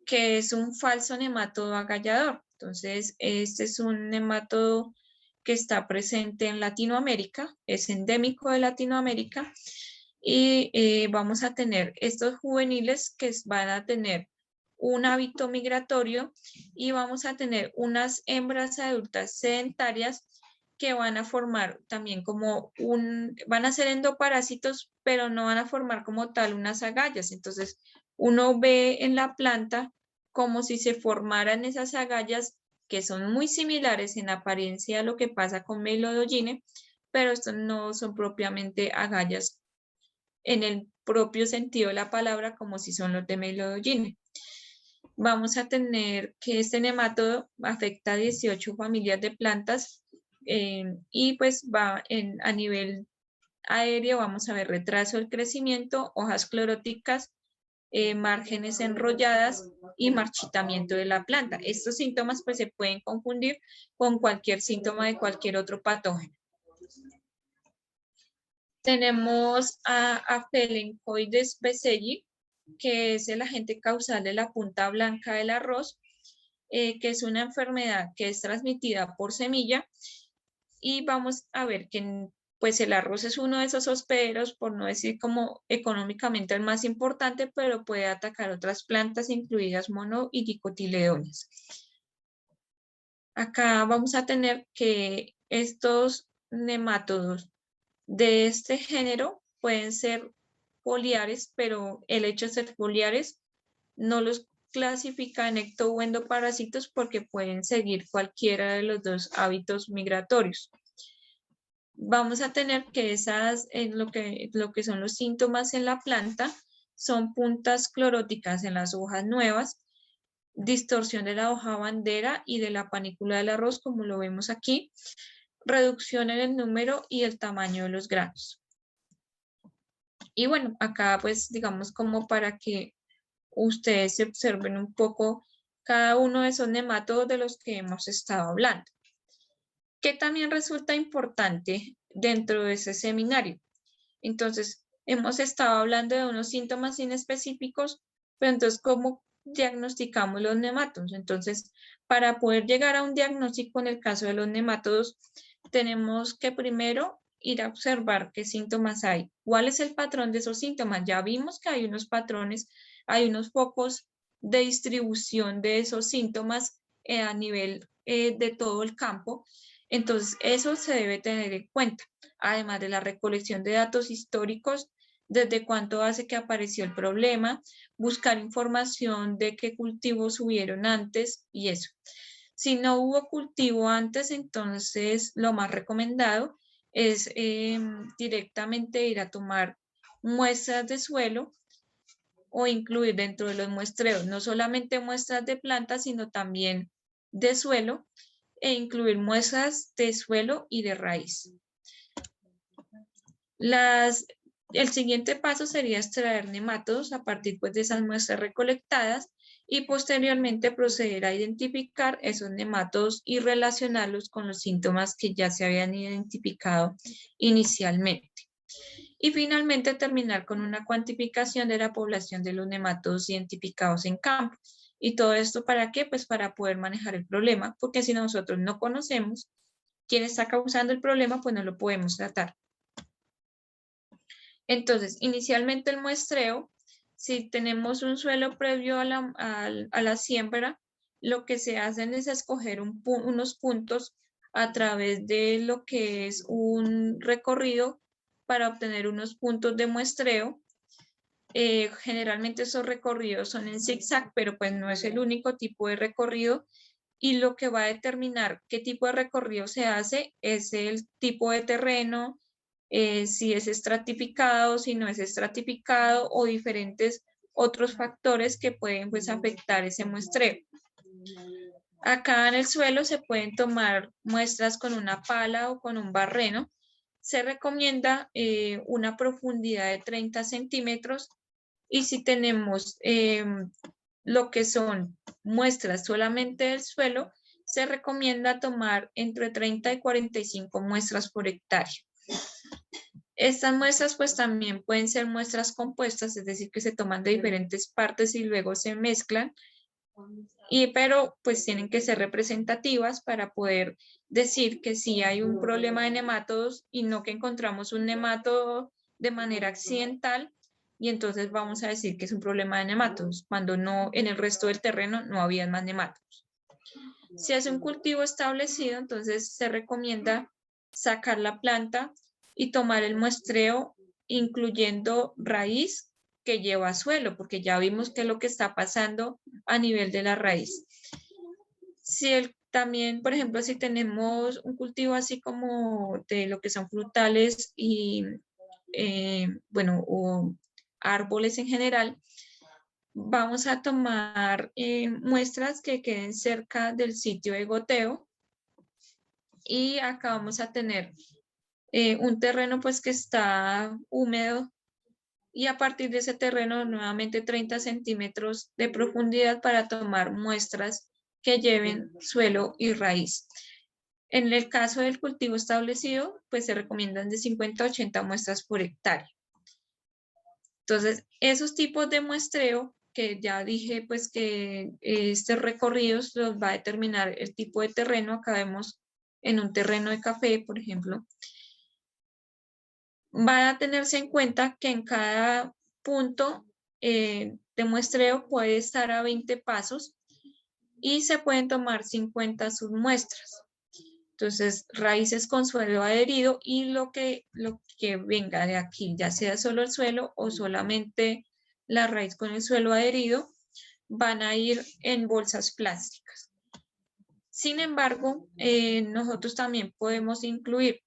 que es un falso nematodo agallador. Entonces, este es un nematodo que está presente en Latinoamérica, es endémico de Latinoamérica y vamos a tener estos juveniles que van a tener un hábito migratorio y vamos a tener unas hembras adultas sedentarias que van a formar también como van a ser endoparásitos, pero no van a formar como tal unas agallas. Entonces, uno ve en la planta como si se formaran esas agallas que son muy similares en apariencia a lo que pasa con Melodogyne, pero estos no son propiamente agallas en el propio sentido de la palabra como si son los de Melodogyne. Vamos a tener que este nemátodo afecta a 18 familias de plantas y pues va a nivel aéreo, vamos a ver retraso del crecimiento, hojas cloróticas, márgenes enrolladas y marchitamiento de la planta. Estos síntomas pues se pueden confundir con cualquier síntoma de cualquier otro patógeno. Tenemos a Phelencoides becelli, que es el agente causal de la punta blanca del arroz, que es una enfermedad que es transmitida por semilla. Y vamos a ver que pues el arroz es uno de esos hospederos, por no decir como económicamente el más importante, pero puede atacar otras plantas, incluidas mono y dicotiledóneas. Acá vamos a tener que estos nemátodos de este género pueden ser foliares, pero el hecho de ser foliares no los clasifica en ecto o endoparásitos porque pueden seguir cualquiera de los dos hábitos migratorios. Vamos a tener que lo que son los síntomas en la planta son puntas cloróticas en las hojas nuevas, distorsión de la hoja bandera y de la panícula del arroz, como lo vemos aquí, reducción en el número y el tamaño de los granos. Y bueno, acá pues digamos como para que ustedes se observen un poco cada uno de esos nemátodos de los que hemos estado hablando. ¿Qué también resulta importante dentro de ese seminario? Entonces, hemos estado hablando de unos síntomas inespecíficos, pero entonces, ¿cómo diagnosticamos los nemátodos? Entonces, para poder llegar a un diagnóstico en el caso de los nemátodos, tenemos que primero ir a observar qué síntomas hay. ¿Cuál es el patrón de esos síntomas? Ya vimos que hay unos patrones, hay unos focos de distribución de esos síntomas a nivel de todo el campo. Entonces, eso se debe tener en cuenta, además de la recolección de datos históricos, desde cuánto hace que apareció el problema, buscar información de qué cultivos hubieron antes y eso. Si no hubo cultivo antes, entonces lo más recomendado es directamente ir a tomar muestras de suelo o incluir dentro de los muestreos no solamente muestras de plantas, sino también de suelo e incluir muestras de suelo y de raíz. El siguiente paso sería extraer nemátodos a partir pues, de esas muestras recolectadas y posteriormente proceder a identificar esos nemátodos y relacionarlos con los síntomas que ya se habían identificado inicialmente. Y finalmente terminar con una cuantificación de la población de los nemátodos identificados en campo. ¿Y todo esto para qué? Pues para poder manejar el problema, porque si nosotros no conocemos quién está causando el problema, pues no lo podemos tratar. Entonces, inicialmente el muestreo, si tenemos un suelo previo a la siembra, lo que se hacen es escoger unos puntos a través de lo que es un recorrido para obtener unos puntos de muestreo. Generalmente esos recorridos son en zigzag, pero pues no es el único tipo de recorrido y lo que va a determinar qué tipo de recorrido se hace es el tipo de terreno, si es estratificado, si no es estratificado o diferentes otros factores que pueden pues afectar ese muestreo. Acá en el suelo se pueden tomar muestras con una pala o con un barreno. Se recomienda una profundidad de 30 centímetros y si tenemos lo que son muestras solamente del suelo, se recomienda tomar entre 30 y 45 muestras por hectárea. Estas muestras pues también pueden ser muestras compuestas, es decir, que se toman de diferentes partes y luego se mezclan, pero pues tienen que ser representativas para poder decir que sí hay un problema de nemátodos y no que encontramos un nemátodo de manera accidental y entonces vamos a decir que es un problema de nematodos, cuando no, en el resto del terreno no había más nematodos. Si es un cultivo establecido, entonces se recomienda sacar la planta y tomar el muestreo, incluyendo raíz que lleva suelo, porque ya vimos qué es lo que está pasando a nivel de la raíz. Si también, por ejemplo, si tenemos un cultivo así como de lo que son frutales y, bueno, o árboles en general, vamos a tomar muestras que queden cerca del sitio de goteo y acá vamos a tener un terreno pues que está húmedo y a partir de ese terreno nuevamente 30 centímetros de profundidad para tomar muestras que lleven suelo y raíz. En el caso del cultivo establecido, pues se recomiendan de 50 a 80 muestras por hectárea. Entonces, esos tipos de muestreo que ya dije, pues que estos recorridos los va a determinar el tipo de terreno. Acá vemos en un terreno de café, por ejemplo. Va a tenerse en cuenta que en cada punto de muestreo puede estar a 20 pasos y se pueden tomar 50 submuestras. Entonces, raíces con suelo adherido y lo que venga de aquí, ya sea solo el suelo o solamente la raíz con el suelo adherido, van a ir en bolsas plásticas. Sin embargo, nosotros también podemos incluir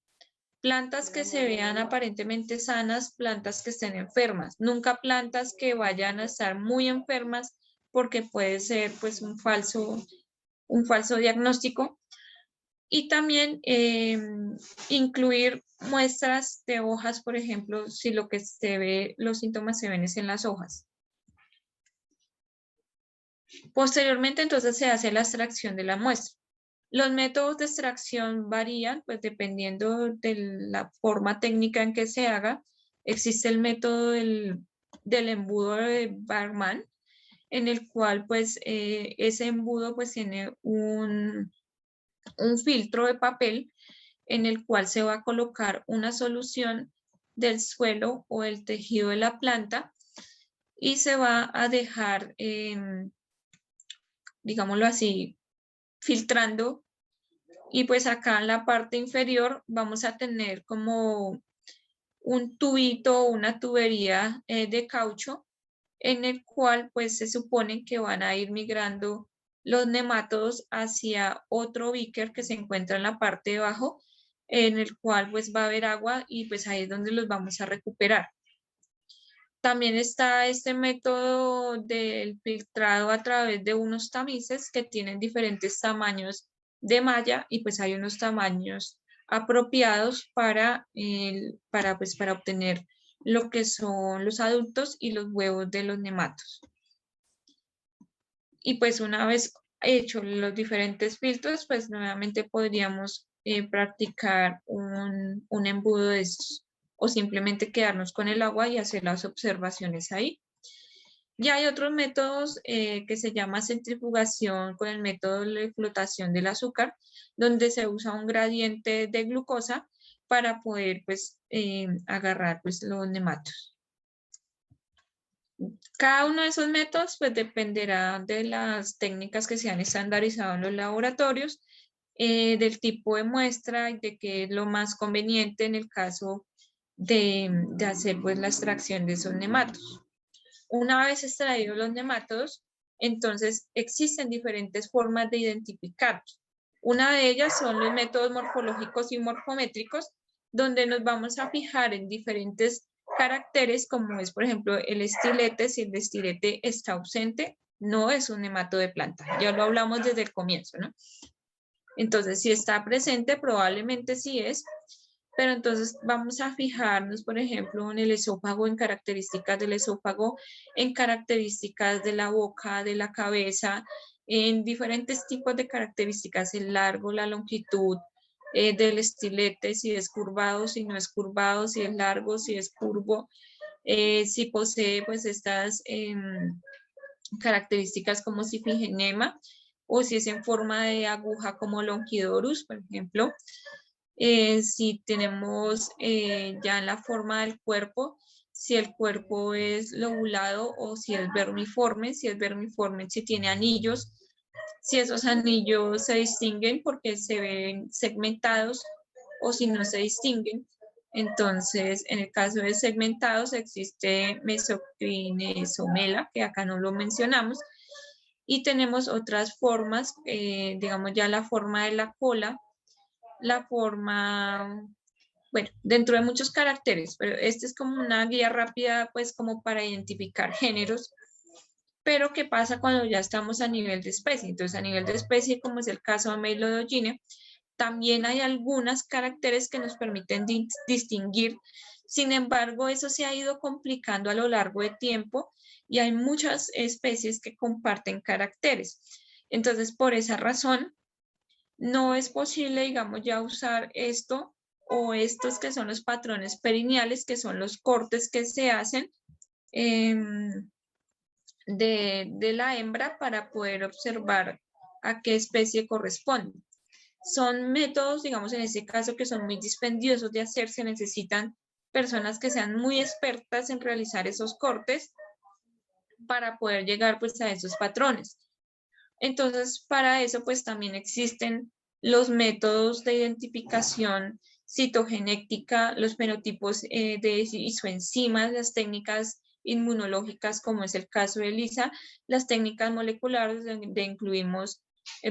plantas que se vean aparentemente sanas, plantas que estén enfermas, nunca plantas que vayan a estar muy enfermas porque puede ser pues un falso diagnóstico. Y también incluir muestras de hojas, por ejemplo, si lo que se ve, los síntomas se ven es en las hojas. Posteriormente, entonces, se hace la extracción de la muestra. Los métodos de extracción varían, pues dependiendo de la forma técnica en que se haga. Existe el método del embudo de Barman, en el cual, pues, ese embudo, pues, tiene un filtro de papel en el cual se va a colocar una solución del suelo o el tejido de la planta y se va a dejar, digámoslo así, filtrando. Y pues acá en la parte inferior vamos a tener como un tubito o una tubería de caucho en el cual pues se supone que van a ir migrando los nemátodos hacia otro beaker que se encuentra en la parte de abajo, en el cual pues va a haber agua y pues ahí es donde los vamos a recuperar. También está este método del filtrado a través de unos tamices que tienen diferentes tamaños de malla y pues hay unos tamaños apropiados para obtener lo que son los adultos y los huevos de los nematos. Y pues una vez hecho los diferentes filtros, pues nuevamente podríamos practicar un embudo de estos o simplemente quedarnos con el agua y hacer las observaciones ahí. Ya hay otros métodos que se llama centrifugación con el método de flotación del azúcar, donde se usa un gradiente de glucosa para poder pues, agarrar pues, los nematos. Cada uno de esos métodos pues, dependerá de las técnicas que se han estandarizado en los laboratorios, del tipo de muestra y de qué es lo más conveniente en el caso de hacer pues, la extracción de esos nematos. Una vez extraídos los nemátodos, entonces existen diferentes formas de identificarlos. Una de ellas son los métodos morfológicos y morfométricos, donde nos vamos a fijar en diferentes caracteres, como es, por ejemplo, el estilete. Si el estilete está ausente, no es un nemato de planta. Ya lo hablamos desde el comienzo, ¿no? Entonces, si está presente, probablemente sí es. Pero entonces vamos a fijarnos, por ejemplo, en el esófago, en características del esófago, en características de la boca, de la cabeza, en diferentes tipos de características, el largo, la longitud del estilete, si es curvado, si no es curvado, si es largo, si es curvo, si posee pues estas características como sifigenema o si es en forma de aguja como Longidorus, por ejemplo. si tenemos ya en la forma del cuerpo, si el cuerpo es lobulado o si es vermiforme, si tiene anillos, si esos anillos se distinguen porque se ven segmentados o si no se distinguen. Entonces, en el caso de segmentados existe mesocrinesomela, que acá no lo mencionamos, y tenemos otras formas, digamos ya la forma de la cola, la forma, bueno, dentro de muchos caracteres, pero este es como una guía rápida, pues como para identificar géneros, pero ¿qué pasa cuando ya estamos a nivel de especie? Entonces, a nivel de especie, como es el caso de Amelodogyne, también hay algunos caracteres que nos permiten distinguir. Sin embargo, eso se ha ido complicando a lo largo de tiempo y hay muchas especies que comparten caracteres. Entonces, por esa razón, no es posible, digamos, ya usar esto o estos que son los patrones perineales, que son los cortes que se hacen de la hembra para poder observar a qué especie corresponde. Son métodos, digamos, en este caso, que son muy dispendiosos de hacer. Se necesitan personas que sean muy expertas en realizar esos cortes para poder llegar pues a esos patrones. Entonces, para eso pues también existen los métodos de identificación citogenética, los fenotipos de isoenzimas, las técnicas inmunológicas, como es el caso de ELISA, las técnicas moleculares, donde incluimos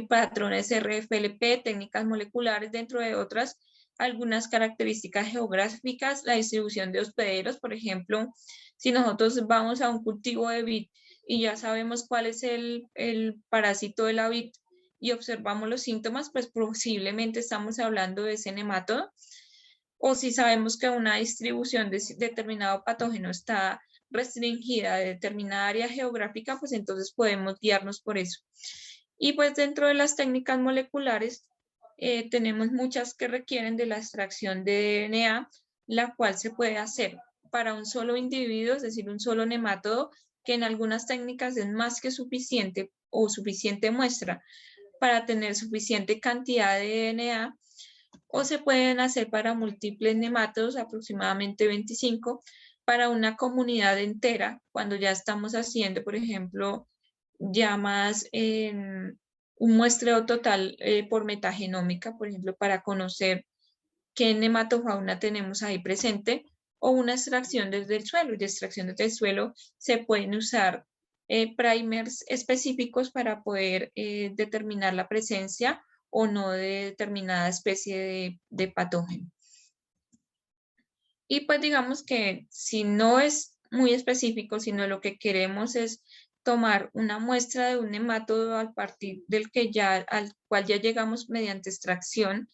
patrones RFLP, técnicas moleculares, dentro de otras, algunas características geográficas, la distribución de hospederos, por ejemplo, si nosotros vamos a un cultivo de vid y ya sabemos cuál es el parásito de la vid y observamos los síntomas, pues posiblemente estamos hablando de ese nemátodo. O si sabemos que una distribución de determinado patógeno está restringida a determinada área geográfica, pues entonces podemos guiarnos por eso. Y pues dentro de las técnicas moleculares tenemos muchas que requieren de la extracción de DNA, la cual se puede hacer para un solo individuo, es decir, un solo nemátodo, que en algunas técnicas es más que suficiente o suficiente muestra para tener suficiente cantidad de DNA, o se pueden hacer para múltiples nemátodos, aproximadamente 25, para una comunidad entera, cuando ya estamos haciendo, por ejemplo, ya más un muestreo total por metagenómica, por ejemplo, para conocer qué nematofauna tenemos ahí presente, o una extracción desde el suelo. Y de extracción desde el suelo se pueden usar primers específicos para poder determinar la presencia o no de determinada especie de patógeno. Y pues digamos que si no es muy específico, sino lo que queremos es tomar una muestra de un nemátodo a partir del que al cual ya llegamos mediante extracción,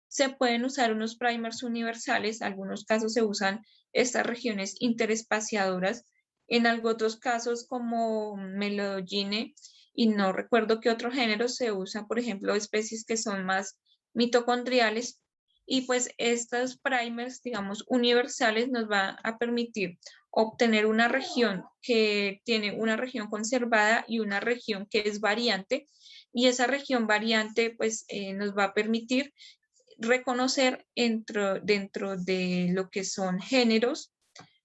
se pueden usar unos primers universales. En algunos casos se usan estas regiones interespaciadoras, en otros casos como Melodogyne, y no recuerdo qué otro género se usa, por ejemplo, especies que son más mitocondriales, y pues estos primers, digamos, universales nos van a permitir obtener una región que tiene una región conservada y una región que es variante, y esa región variante pues nos va a permitir reconocer dentro de lo que son géneros,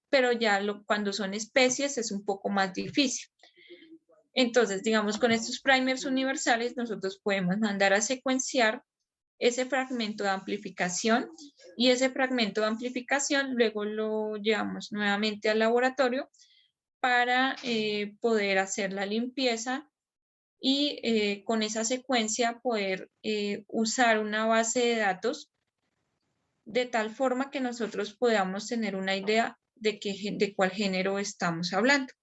pero ya cuando son especies es un poco más difícil. Entonces, digamos, con estos primers universales nosotros podemos mandar a secuenciar ese fragmento de amplificación, y ese fragmento de amplificación luego lo llevamos nuevamente al laboratorio para poder hacer la limpieza y con esa secuencia poder usar una base de datos de tal forma que nosotros podamos tener una idea de cuál género estamos hablando.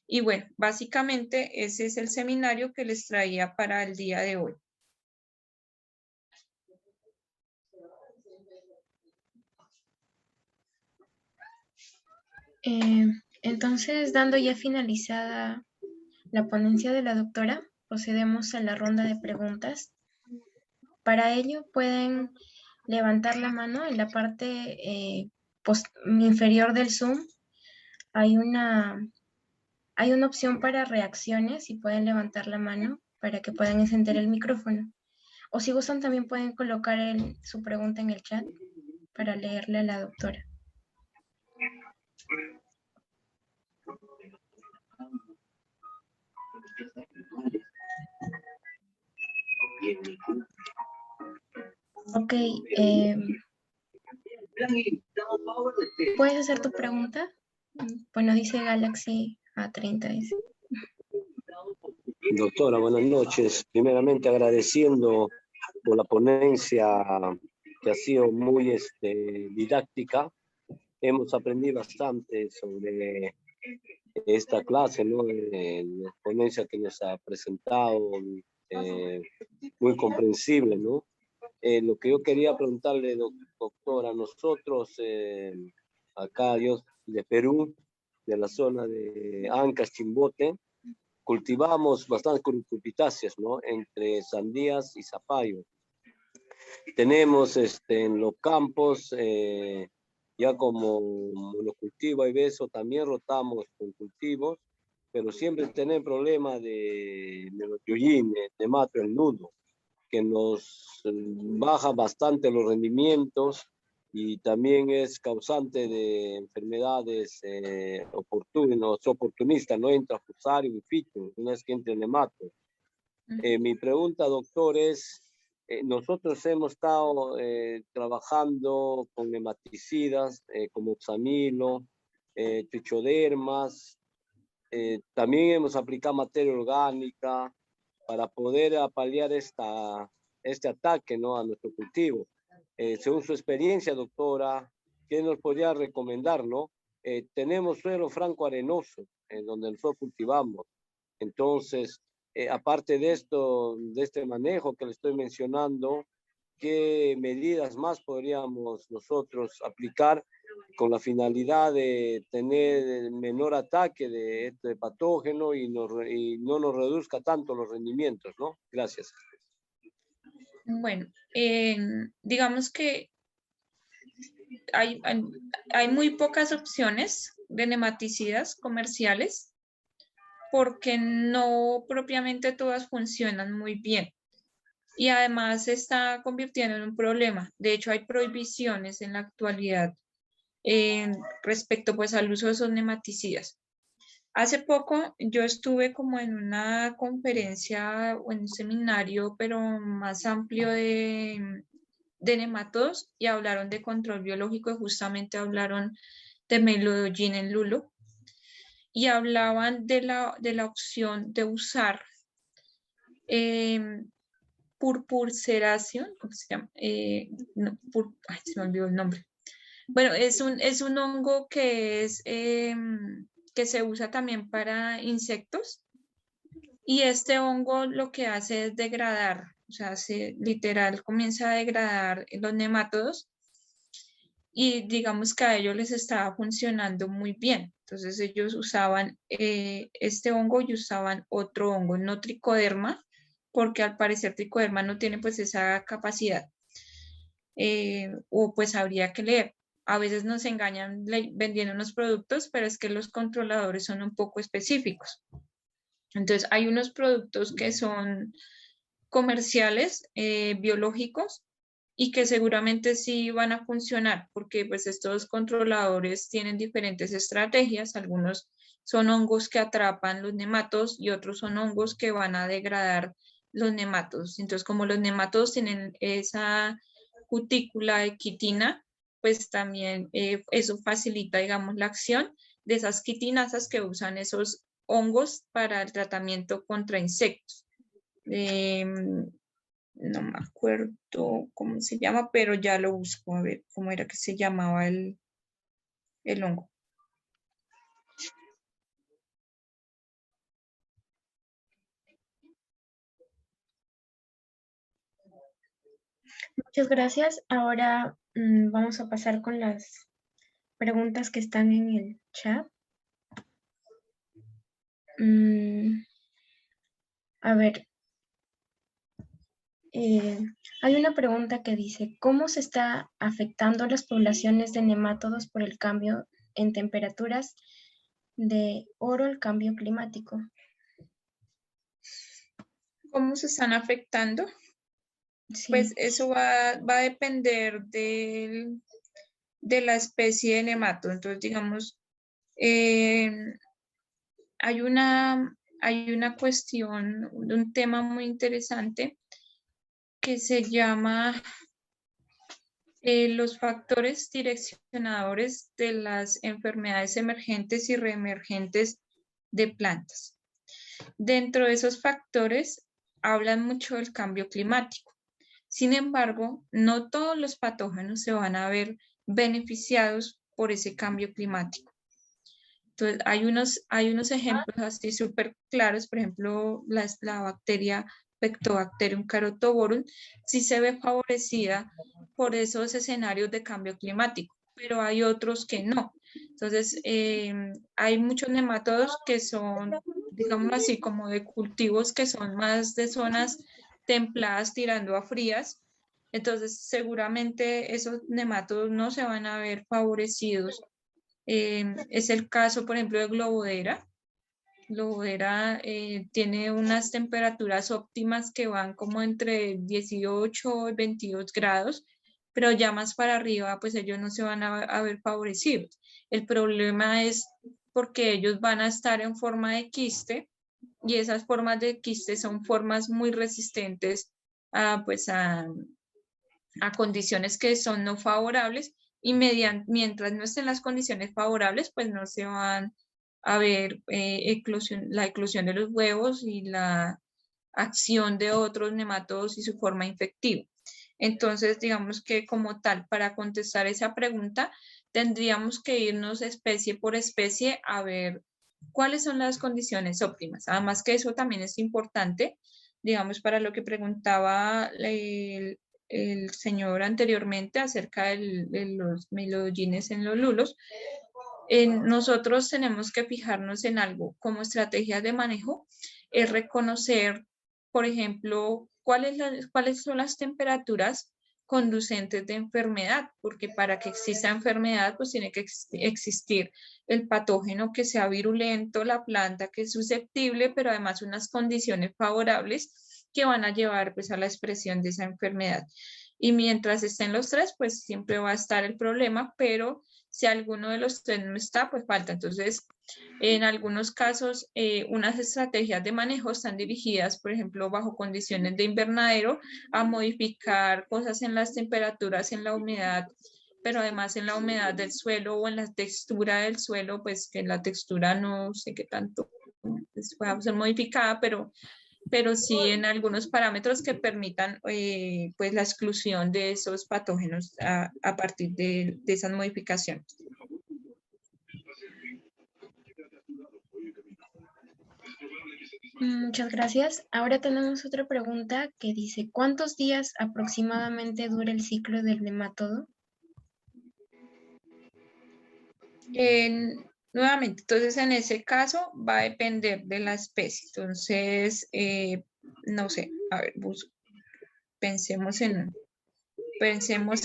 Y bueno, básicamente ese es el seminario que les traía para el día de hoy. Entonces, dando ya finalizada la ponencia de la doctora, procedemos a la ronda de preguntas. Para ello pueden levantar la mano en la parte inferior del Zoom. Hay una opción para reacciones y pueden levantar la mano para que puedan encender el micrófono. O si gustan también pueden colocar su pregunta en el chat para leerle a la doctora. Ok, ¿puedes hacer tu pregunta? Bueno, dice Galaxy A30. Dice. Doctora, buenas noches. Primeramente agradeciendo por la ponencia que ha sido muy didáctica. Hemos aprendido bastante sobre esta clase, ¿no? La ponencia que nos ha presentado, muy comprensible, ¿no? Lo que yo quería preguntarle, doctora, nosotros acá, yo de Perú, de la zona de Ancash, Chimbote, cultivamos bastantes cucurupitáceas, ¿no? Entre sandías y zapallo. Tenemos en los campos, ya como monocultivo y beso, también rotamos con cultivos, pero siempre tenemos problema de yoyin, de mato, el nudo, que nos baja bastante los rendimientos y también es causante de enfermedades oportunistas, no entra fusario y fito, una vez que entra el nemato. Mi pregunta, doctor, es, nosotros hemos estado trabajando con nematicidas como oxamilo, trichodermas, también hemos aplicado materia orgánica para poder paliar este ataque, ¿no? A nuestro cultivo. Según su experiencia, doctora, ¿qué nos podría recomendar, no? Tenemos suelo franco arenoso, en donde nosotros cultivamos. Entonces, aparte de esto, de este manejo que le estoy mencionando, ¿qué medidas más podríamos nosotros aplicar con la finalidad de tener menor ataque de este patógeno y no nos reduzca tanto los rendimientos, ¿no? Gracias. Bueno, digamos que hay muy pocas opciones de nematicidas comerciales porque no propiamente todas funcionan muy bien. Y además se está convirtiendo en un problema. De hecho, hay prohibiciones en la actualidad respecto pues al uso de esos nematicidas. Hace poco yo estuve como en una conferencia o en un seminario, pero más amplio de nematodos y hablaron de control biológico y justamente hablaron de melodoyin en lulo y hablaban de la opción de usar purpurceración, ¿cómo se llama? No, ay, se me olvidó el nombre. Bueno, es un hongo que se usa también para insectos y este hongo lo que hace es degradar, o sea, literal comienza a degradar los nemátodos y digamos que a ellos les estaba funcionando muy bien. Entonces ellos usaban este hongo y usaban otro hongo, no tricoderma, porque al parecer tricoderma no tiene pues esa capacidad. O pues habría que leer. A veces nos engañan vendiendo unos productos, pero es que los controladores son un poco específicos. Entonces hay unos productos que son comerciales, biológicos, y que seguramente sí van a funcionar, porque pues estos controladores tienen diferentes estrategias. Algunos son hongos que atrapan los nematos y otros son hongos que van a degradar los nematos. Entonces, como los nematos tienen esa cutícula de quitina, pues también eso facilita, digamos, la acción de esas quitinasas que usan esos hongos para el tratamiento contra insectos. No me acuerdo cómo se llama, pero ya lo busco a ver cómo era que se llamaba el hongo. Muchas gracias. Ahora vamos a pasar con las preguntas que están en el chat. A ver, hay una pregunta que dice, ¿cómo se está afectando las poblaciones de nemátodos por el cambio en temperaturas de oro al cambio climático? ¿Cómo se están afectando? Sí. Pues eso va a depender de la especie de nematodo. Entonces, digamos, hay una cuestión, un tema muy interesante que se llama los factores direccionadores de las enfermedades emergentes y reemergentes de plantas. Dentro de esos factores hablan mucho del cambio climático. Sin embargo, no todos los patógenos se van a ver beneficiados por ese cambio climático. Entonces, hay unos ejemplos así súper claros, por ejemplo, la bacteria Pectobacterium carotoborum sí se ve favorecida por esos escenarios de cambio climático, pero hay otros que no. Entonces, hay muchos nematodos que son, digamos así, como de cultivos que son más de zonas templadas tirando a frías. Entonces, seguramente esos nematodos no se van a ver favorecidos. Es el caso, por ejemplo, de Globodera. Globodera tiene unas temperaturas óptimas que van como entre 18 y 22 grados, pero ya más para arriba, pues ellos no se van a ver favorecidos. El problema es porque ellos van a estar en forma de quiste y esas formas de quiste son formas muy resistentes pues a condiciones que son no favorables y mientras no estén las condiciones favorables, pues no se van a ver la eclosión de los huevos y la acción de otros nematodos y su forma infectiva. Entonces, digamos que como tal, para contestar esa pregunta, tendríamos que irnos especie por especie a ver cuáles son las condiciones óptimas. Además que eso también es importante, digamos, para lo que preguntaba el señor anteriormente acerca de los melodollines en los lulos. Nosotros tenemos que fijarnos en algo como estrategia de manejo, es reconocer, por ejemplo, cuáles son las temperaturas conducentes de enfermedad, porque para que exista enfermedad, pues tiene que existir el patógeno que sea virulento, la planta que es susceptible, pero además unas condiciones favorables que van a llevar pues a la expresión de esa enfermedad. Y mientras estén los tres, pues siempre va a estar el problema, pero si alguno de los tres no está, pues falta. Entonces, en algunos casos, unas estrategias de manejo están dirigidas, por ejemplo, bajo condiciones de invernadero, a modificar cosas en las temperaturas, en la humedad, pero además en la humedad del suelo o en la textura del suelo, pues que la textura no sé qué tanto pues, pueda ser modificada, pero sí en algunos parámetros que permitan pues la exclusión de esos patógenos a partir de esas modificaciones. Muchas gracias. Ahora tenemos otra pregunta que dice, ¿cuántos días aproximadamente dura el ciclo del nematodo? Nuevamente, entonces en ese caso va a depender de la especie. Entonces, no sé, a ver, pensemos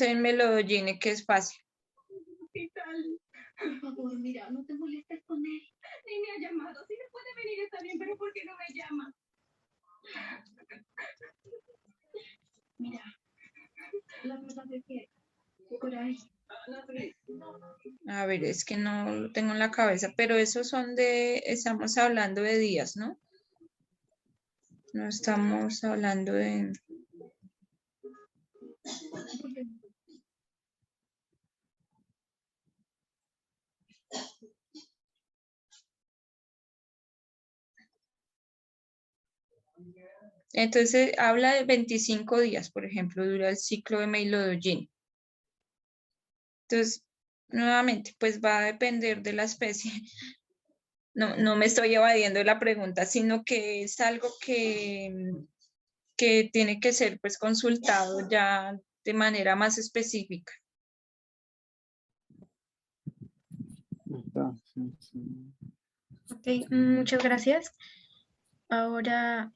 en Melodoggine, que es fácil. Por favor, mira, no te molestes con él. Ni me ha llamado. Si no puede venir está bien, pero ¿por qué no me llama? Mira, la verdad es que por ahí. A ver, es que no lo tengo en la cabeza, pero esos son estamos hablando de días, ¿no? No estamos hablando de... Entonces, habla de 25 días, por ejemplo, dura el ciclo de Melodoggine. Entonces, nuevamente, pues va a depender de la especie. No me estoy evadiendo la pregunta, sino que es algo que tiene que ser pues consultado ya de manera más específica. Ok, muchas gracias. Ahora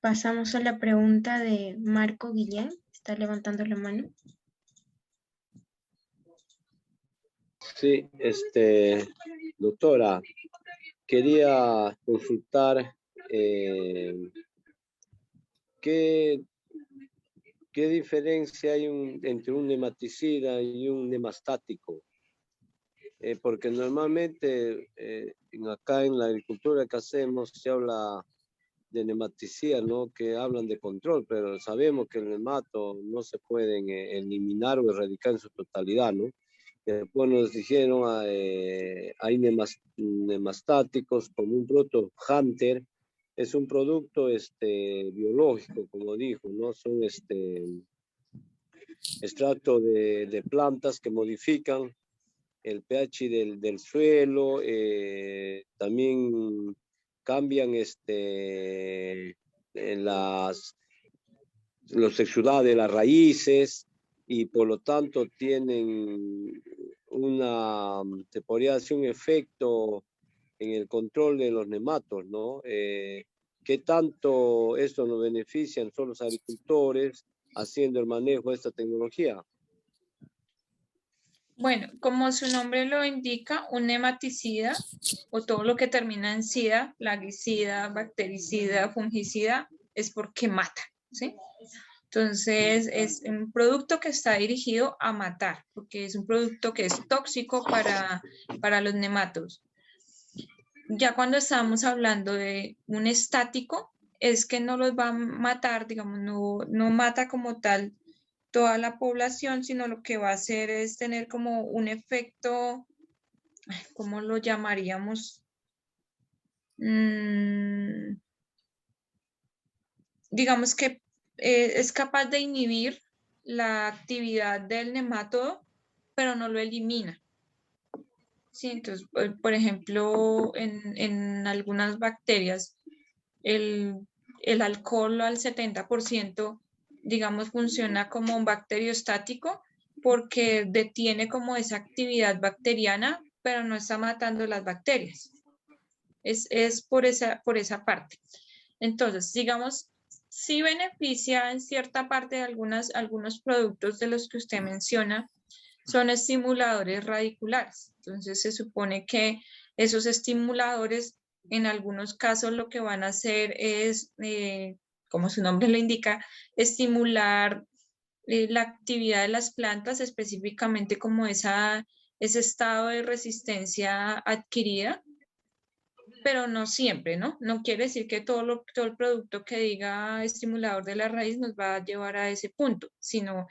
pasamos a la pregunta de Marco Guillén. Está levantando la mano. Sí, doctora, quería consultar qué ¿qué diferencia hay entre un nematicida y un nemastático? Porque normalmente acá en la agricultura que hacemos se habla de nematicida, ¿no? Que hablan de control, pero sabemos que el nemato no se pueden eliminar o erradicar en su totalidad, ¿no? Después nos dijeron, hay nemastáticos como un producto Hunter, es un producto biológico, como dijo, ¿no? Son extractos de plantas que modifican el pH del suelo, también cambian los exudados de las raíces y por lo tanto tienen se podría decir un efecto en el control de los nematos, ¿no? ¿Qué tanto esto nos beneficia a los agricultores haciendo el manejo de esta tecnología? Bueno, como su nombre lo indica, un nematicida o todo lo que termina en sida, plaguicida, bactericida, fungicida, es porque mata, ¿sí? Entonces, es un producto que está dirigido a matar, porque es un producto que es tóxico para los nematos. Ya cuando estamos hablando de un estático, es que no los va a matar, digamos, no mata como tal toda la población, sino lo que va a hacer es tener como un efecto, ¿cómo lo llamaríamos? Digamos que es capaz de inhibir la actividad del nemátodo, pero no lo elimina. Sí, entonces, por ejemplo, en algunas bacterias, el alcohol al 70%, digamos, funciona como un bacteriostático porque detiene como esa actividad bacteriana, pero no está matando las bacterias. Es por esa parte. Entonces, digamos, sí beneficia en cierta parte de algunos productos de los que usted menciona, son estimuladores radiculares. Entonces, se supone que esos estimuladores, en algunos casos, lo que van a hacer es, como su nombre lo indica, estimular la actividad de las plantas, específicamente como ese estado de resistencia adquirida, pero no siempre, ¿no? No quiere decir que todo el producto que diga estimulador de la raíz nos va a llevar a ese punto, sino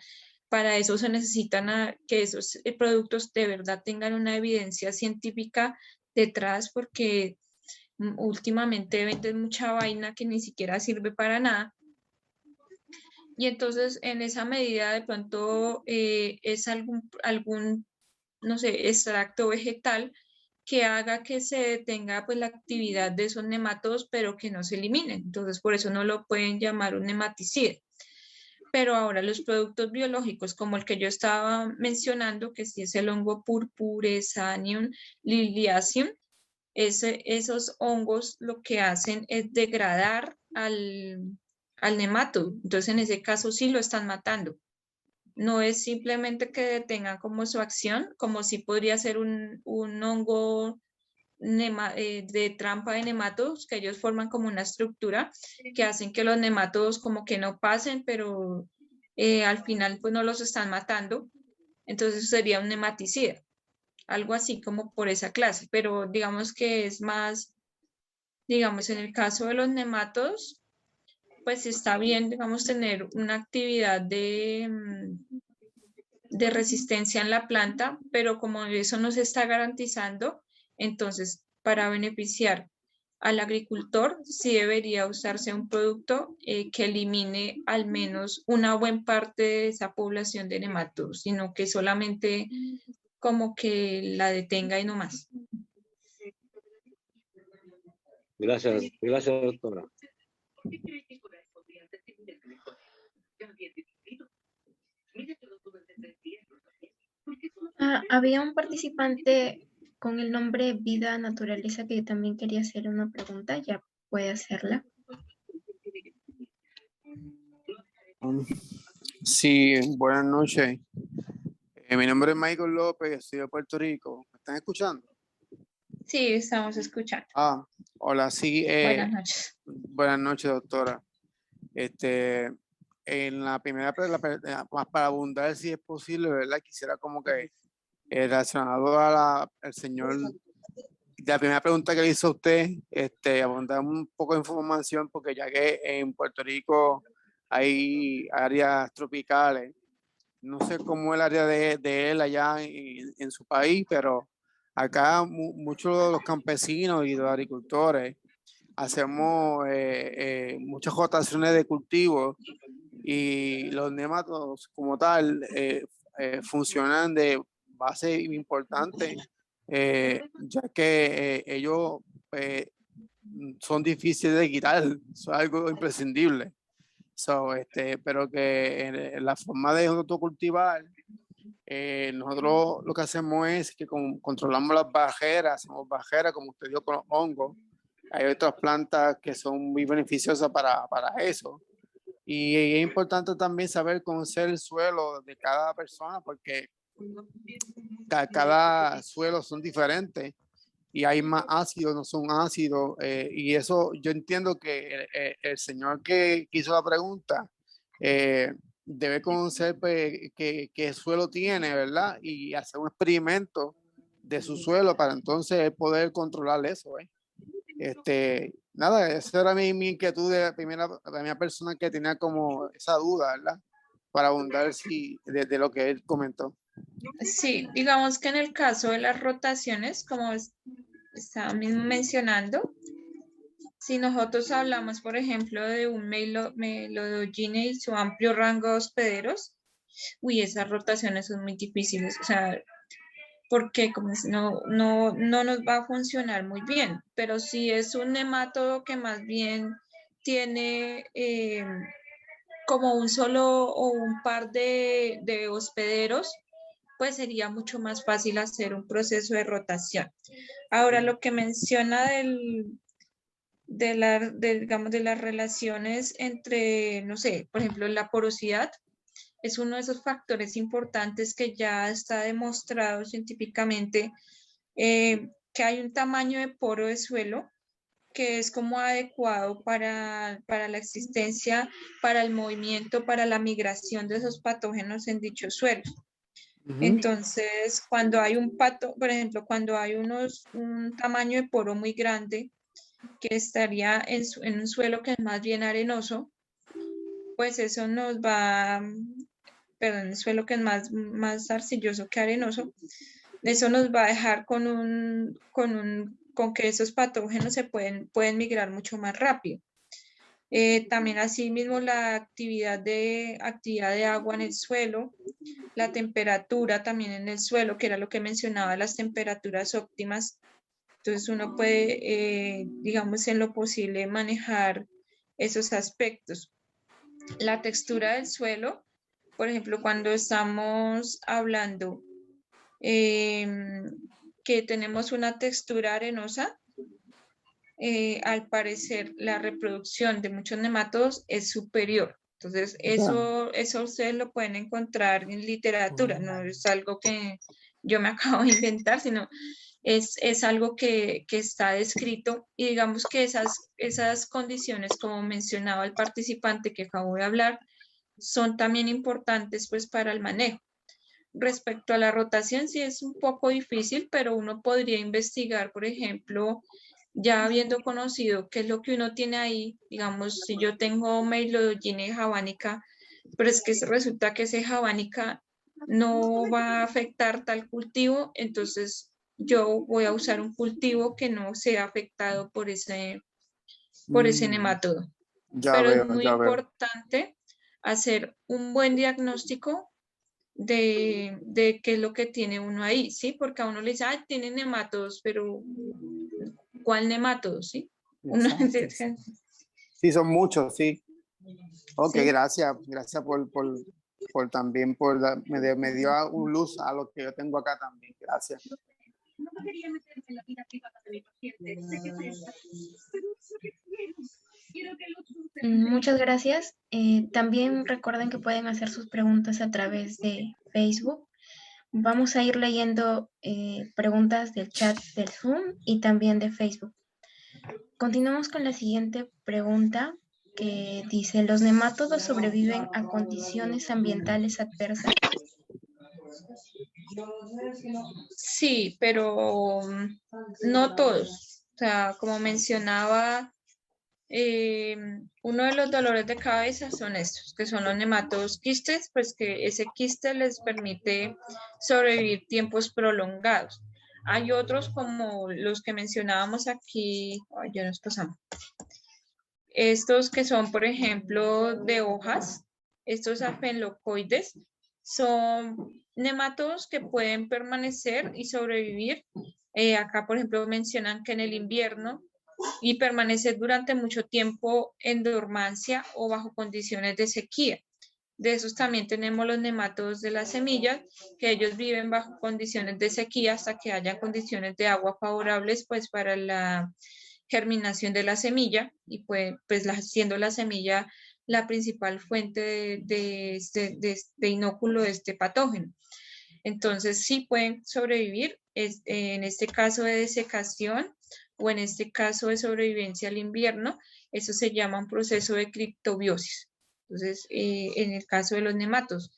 para eso se necesitan que esos productos de verdad tengan una evidencia científica detrás, porque últimamente venden mucha vaina que ni siquiera sirve para nada. Y entonces, en esa medida, de pronto es algún, no sé, extracto vegetal que haga que se detenga pues la actividad de esos nematodos, pero que no se eliminen. Entonces, por eso no lo pueden llamar un nematicida. Pero ahora los productos biológicos, como el que yo estaba mencionando, que sí es el hongo Purpuresanium liliaceum, esos hongos lo que hacen es degradar al nematodo. Entonces, en ese caso sí lo están matando. No es simplemente que detengan como su acción, como si podría ser un hongo de trampa de nematodos, que ellos forman como una estructura que hacen que los nematodos como que no pasen, pero al final pues no los están matando. Entonces sería un nematicida, algo así como por esa clase, pero digamos que es más, digamos, en el caso de los nematodos, pues está bien, digamos, tener una actividad de resistencia en la planta, pero como eso no se está garantizando, entonces para beneficiar al agricultor sí debería usarse un producto que elimine al menos una buena parte de esa población de nematodos, sino que solamente como que la detenga y no más. Gracias, doctora. Había un participante con el nombre Vida Naturaleza que también quería hacer una pregunta, ya puede hacerla. Sí, buenas noches. Mi nombre es Michael López, soy de Puerto Rico. ¿Me están escuchando? Sí, estamos escuchando. Hola, sí. Buenas noches. Buenas noches, doctora. En la primera, para abundar si es posible, ¿verdad? Quisiera como que relacionado al señor, la primera pregunta que le hizo a usted, abundar un poco de información, porque ya que en Puerto Rico hay áreas tropicales, no sé cómo es el área de él allá en su país, pero acá muchos de los campesinos y los agricultores hacemos muchas rotaciones de cultivos y los nematodos como tal funcionan de base importante, ya que ellos son difíciles de quitar, es algo imprescindible. Pero que en la forma de autocultivar, nosotros lo que hacemos es que controlamos las barreras, hacemos barreras, como usted dijo, con los hongos. Hay otras plantas que son muy beneficiosas para eso. Y es importante también saber conocer el suelo de cada persona, porque cada suelo son diferentes y hay más ácidos, no son ácidos. Y eso yo entiendo que el señor que hizo la pregunta debe conocer pues, qué suelo tiene, ¿verdad? Y hacer un experimento de su suelo para entonces poder controlar eso. Nada, esa era mi inquietud de la primera persona que tenía como esa duda, ¿verdad? Para abundar de lo que él comentó. Sí, digamos que en el caso de las rotaciones, como estaba mismo mencionando, si nosotros hablamos, por ejemplo, de un Melodogine y su amplio rango de hospederos, esas rotaciones son muy difíciles, o sea, porque como no nos va a funcionar muy bien, pero si es un nematodo que más bien tiene como un solo o un par de hospederos, pues sería mucho más fácil hacer un proceso de rotación. Ahora, lo que menciona digamos, de las relaciones entre, no sé, por ejemplo, la porosidad, es uno de esos factores importantes que ya está demostrado científicamente, que hay un tamaño de poro de suelo que es como adecuado para la existencia, para el movimiento, para la migración de esos patógenos en dichos suelos. Entonces, cuando hay por ejemplo, cuando hay un tamaño de poro muy grande, que estaría en un suelo que es más bien arenoso, pues eso nos va, perdón, el suelo que es más arcilloso que arenoso, eso nos va a dejar con que esos patógenos pueden migrar mucho más rápido. También asimismo la actividad de agua en el suelo, la temperatura también en el suelo, que era lo que mencionaba, las temperaturas óptimas. Entonces uno puede, digamos, en lo posible manejar esos aspectos. La textura del suelo, por ejemplo, cuando estamos hablando que tenemos una textura arenosa, al parecer la reproducción de muchos nematodos es superior. Entonces, eso ustedes lo pueden encontrar en literatura, no es algo que yo me acabo de inventar, sino es algo que está descrito, y digamos que esas condiciones, como mencionaba el participante que acabo de hablar, son también importantes pues para el manejo. Respecto a la rotación, sí es un poco difícil, pero uno podría investigar, por ejemplo, ya habiendo conocido qué es lo que uno tiene ahí, digamos, si yo tengo Meilodogine javanica, pero es que resulta que ese javanica no va a afectar tal cultivo, entonces yo voy a usar un cultivo que no sea afectado por ese nematodo. Pero es muy importante hacer un buen diagnóstico de qué es lo que tiene uno ahí, ¿sí? Porque a uno le dice, tiene nematodos, pero ¿cuál nematodos, sí? Sí, son muchos, sí. Ok, Sí. gracias por también, me dio un luz a lo que yo tengo acá también, gracias. No quería meterme en la vida privada de mi paciente. Sé que es esta, pero es lo que quiero. Quiero que lo Muchas gracias. También recuerden que pueden hacer sus preguntas a través de Facebook. Vamos a ir leyendo preguntas del chat del Zoom y también de Facebook. Continuamos con la siguiente pregunta. que dice, ¿los nemátodos sobreviven a condiciones ambientales adversas? Sí, pero no todos. O sea, como mencionaba, uno de los dolores de cabeza son estos, que son los nematodos quistes, pues que ese quiste les permite sobrevivir tiempos prolongados. Hay otros como los que mencionábamos aquí, ay, ya nos pasamos. Estos que son, por ejemplo, de hojas, estos apenlocoides, son nematodos que pueden permanecer y sobrevivir. Acá, por ejemplo, mencionan que en el invierno y permanecer durante mucho tiempo en dormancia o bajo condiciones de sequía. De esos también tenemos los nematodos de las semillas, que ellos viven bajo condiciones de sequía hasta que haya condiciones de agua favorables pues para la germinación de la semilla y pues siendo la semilla la principal fuente de inóculo de este patógeno. Entonces sí pueden sobrevivir en este caso de desecación o en este caso de sobrevivencia al invierno. Eso se llama un proceso de criptobiosis. Entonces, en el caso de los nematos.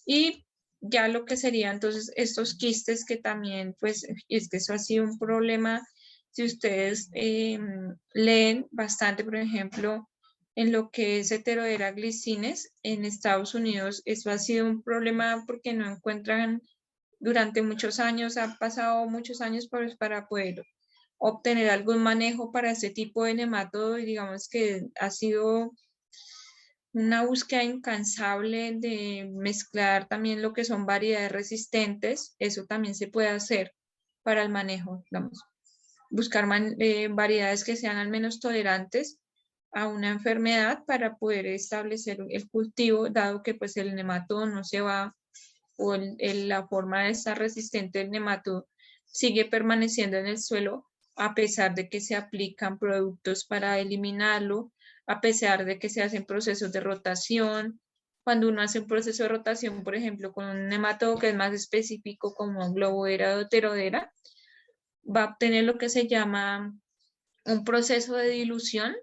Y ya lo que sería entonces estos quistes que también, pues, es que eso ha sido un problema. Si ustedes leen bastante, por ejemplo, en lo que es Heterodera glicines, en Estados Unidos, eso ha sido un problema porque no encuentran durante muchos años, han pasado muchos años para poder obtener algún manejo para este tipo de nematodo y digamos que ha sido una búsqueda incansable de mezclar también lo que son variedades resistentes. Eso también se puede hacer para el manejo, digamos, buscar variedades que sean al menos tolerantes a una enfermedad para poder establecer el cultivo, dado que pues el nematodo no se va o la forma de estar resistente del nematodo sigue permaneciendo en el suelo a pesar de que se aplican productos para eliminarlo, a pesar de que se hacen procesos de rotación. Cuando uno hace un proceso de rotación, por ejemplo, con un nematodo que es más específico como Globodera o Heterodera, va a obtener lo que se llama un proceso de dilución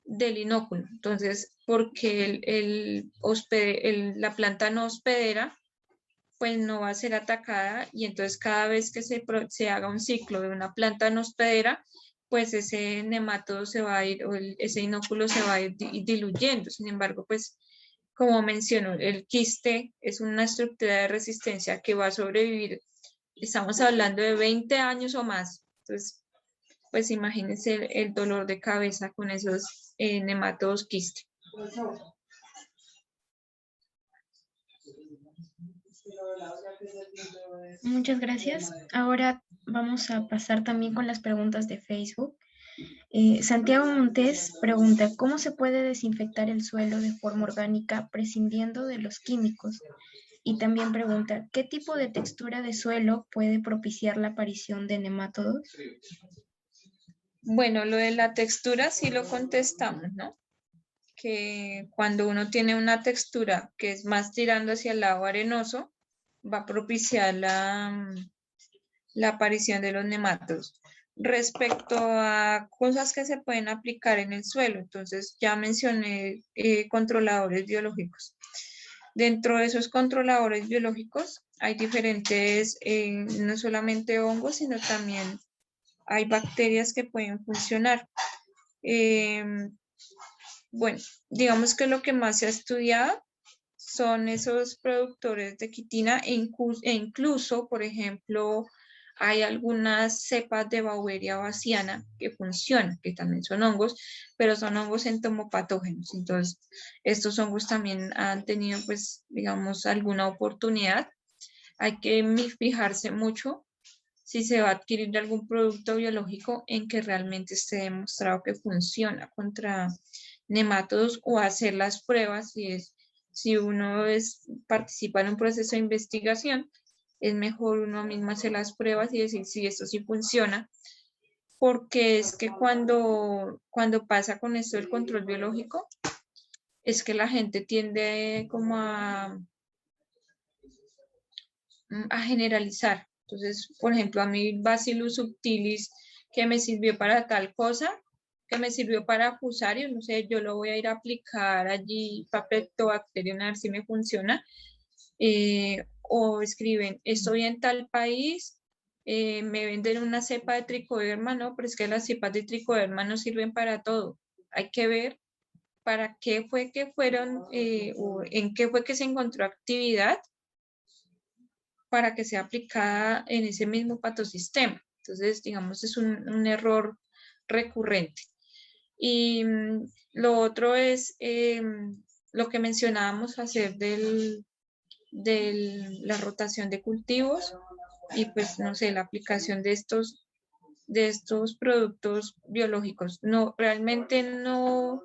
del inóculo. Entonces, porque la planta no hospedera, pues no va a ser atacada y entonces cada vez que se haga un ciclo de una planta no hospedera, pues ese nematodo se va a ir, o ese inóculo se va a ir diluyendo. Sin embargo, pues como menciono, el quiste es una estructura de resistencia que va a sobrevivir. Estamos hablando de 20 años o más. Entonces, pues imagínense el dolor de cabeza con esos nematodos quiste. Muchas gracias. Ahora vamos a pasar también con las preguntas de Facebook. Santiago Montes pregunta, ¿cómo se puede desinfectar el suelo de forma orgánica prescindiendo de los químicos? Y también pregunta, ¿qué tipo de textura de suelo puede propiciar la aparición de nemátodos? Bueno, lo de la textura sí lo contestamos, ¿no? Que cuando uno tiene una textura que es más tirando hacia el lado arenoso, va a propiciar la aparición de los nematodos. Respecto a cosas que se pueden aplicar en el suelo, entonces ya mencioné controladores biológicos. Dentro de esos controladores biológicos hay diferentes, no solamente hongos, sino también hay bacterias que pueden funcionar. Bueno, digamos que lo que más se ha estudiado son esos productores de quitina e incluso, por ejemplo, hay algunas cepas de Beauveria baciana que funcionan, que también son hongos, pero son hongos entomopatógenos. Entonces, estos hongos también han tenido, pues, digamos, alguna oportunidad. Hay que fijarse mucho si se va a adquirir algún producto biológico en que realmente esté demostrado que funciona contra nemátodos o hacer las pruebas si uno participa en un proceso de investigación, es mejor uno mismo hacer las pruebas y decir si esto sí funciona, porque es que cuando pasa con esto del control biológico, es que la gente tiende como a generalizar. Entonces, por ejemplo, a mí Bacillus subtilis, que me sirvió para tal cosa, que me sirvió para Fusarium, no sé, yo lo voy a ir a aplicar allí, Papilobacterium, a ver si me funciona. O escriben, estoy en tal país, me venden una cepa de tricoderma, no, pero es que las cepas de tricoderma no sirven para todo. Hay que ver para qué fue que fueron, o en qué fue que se encontró actividad para que sea aplicada en ese mismo patosistema. Entonces, digamos, es un error recurrente. Y lo otro es lo que mencionábamos, hacer de la rotación de cultivos y pues, no sé, la aplicación de estos productos biológicos. No, realmente no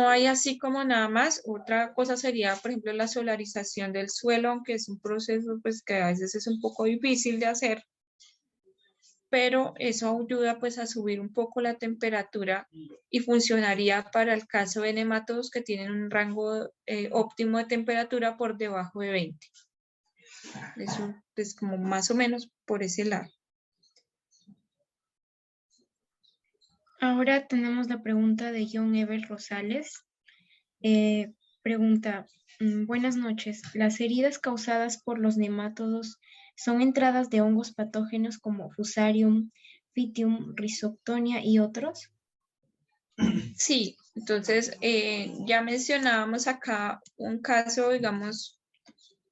hay así como nada más. Otra cosa sería, por ejemplo, la solarización del suelo, aunque es un proceso pues que a veces es un poco difícil de hacer, pero eso ayuda pues a subir un poco la temperatura y funcionaría para el caso de nematodos que tienen un rango óptimo de temperatura por debajo de 20. Eso es como más o menos por ese lado. Ahora tenemos la pregunta de John Ever Rosales. Pregunta, buenas noches. ¿Las heridas causadas por los nemátodos son entradas de hongos patógenos como Fusarium, Pythium, Rhizoctonia y otros? Sí, entonces ya mencionábamos acá un caso, digamos,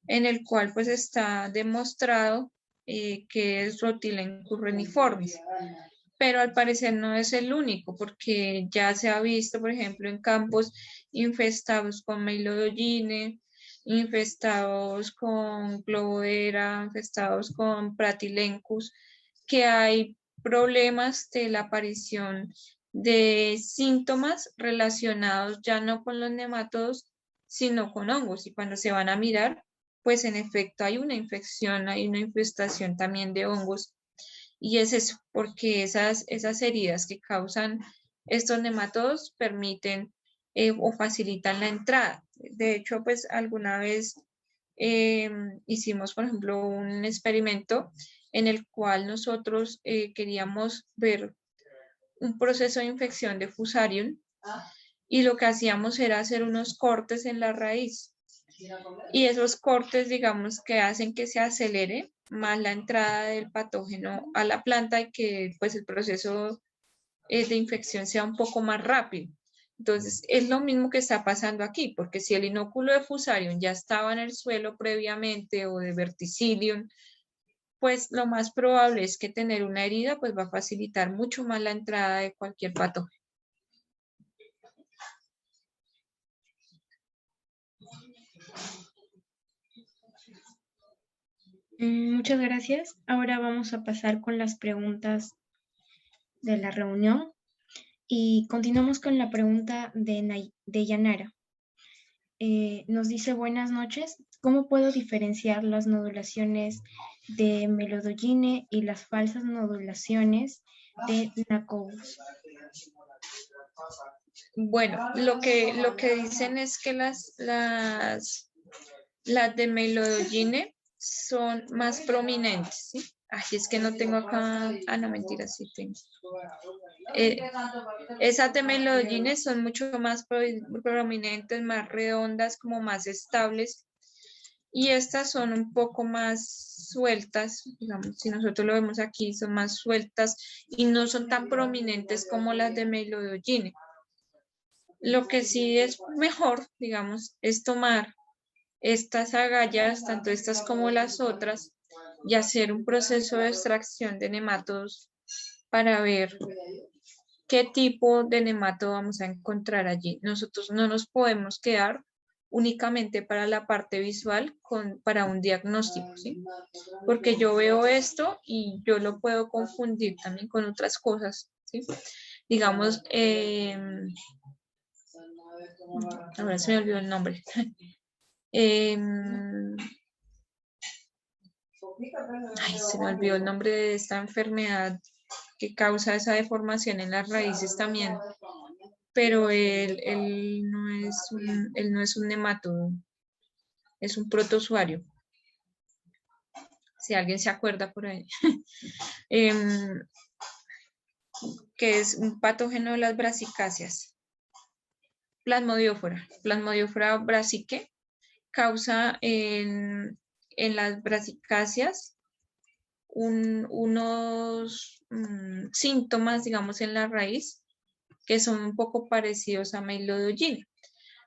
en el cual pues está demostrado que es Rhotilencus reniformis, pero al parecer no es el único, porque ya se ha visto, por ejemplo, en campos infestados con Meilodogyne, infestados con Globodera, infestados con Pratylencus, que hay problemas de la aparición de síntomas relacionados ya no con los nematodos, sino con hongos. Y cuando se van a mirar, pues en efecto hay una infección, hay una infestación también de hongos. Y es eso, porque esas heridas que causan estos nematodos permiten o facilitan la entrada. De hecho, pues alguna vez hicimos, por ejemplo, un experimento en el cual nosotros queríamos ver un proceso de infección de Fusarium y lo que hacíamos era hacer unos cortes en la raíz. Y esos cortes, digamos, que hacen que se acelere más la entrada del patógeno a la planta y que pues el proceso de infección sea un poco más rápido. Entonces, es lo mismo que está pasando aquí, porque si el inóculo de Fusarium ya estaba en el suelo previamente o de Verticillium, pues lo más probable es que tener una herida pues va a facilitar mucho más la entrada de cualquier patógeno. Muchas gracias. Ahora vamos a pasar con las preguntas de la reunión y continuamos con la pregunta de Yanara. Nos dice, buenas noches. ¿Cómo puedo diferenciar las nodulaciones de Meilodogyne y las falsas nodulaciones de Nacobus? Bueno, lo que dicen es que las de Meilodogyne son más prominentes, ¿sí? Ay, es que no tengo acá, no, mentira, sí tengo. Esas de Meilodogyne son mucho más prominentes, más redondas, como más estables, y estas son un poco más sueltas, digamos, si nosotros lo vemos aquí, son más sueltas y no son tan prominentes como las de Meilodogyne. Lo que sí es mejor, digamos, es tomar estas agallas, tanto estas como las otras, y hacer un proceso de extracción de nematodos para ver qué tipo de nematodo vamos a encontrar allí. Nosotros no nos podemos quedar únicamente para la parte visual para un diagnóstico, ¿sí? Porque yo veo esto y yo lo puedo confundir también con otras cosas, ¿sí? Digamos, ahora se me olvidó el nombre. Se me olvidó el nombre de esta enfermedad que causa esa deformación en las raíces también, pero él no es un nematodo, es un protozoario. Si alguien se acuerda por ahí. que es un patógeno de las brasicáceas. Plasmodiófora brassicae causa en las brasicáceas unos síntomas, digamos, en la raíz que son un poco parecidos a Meilodogyne.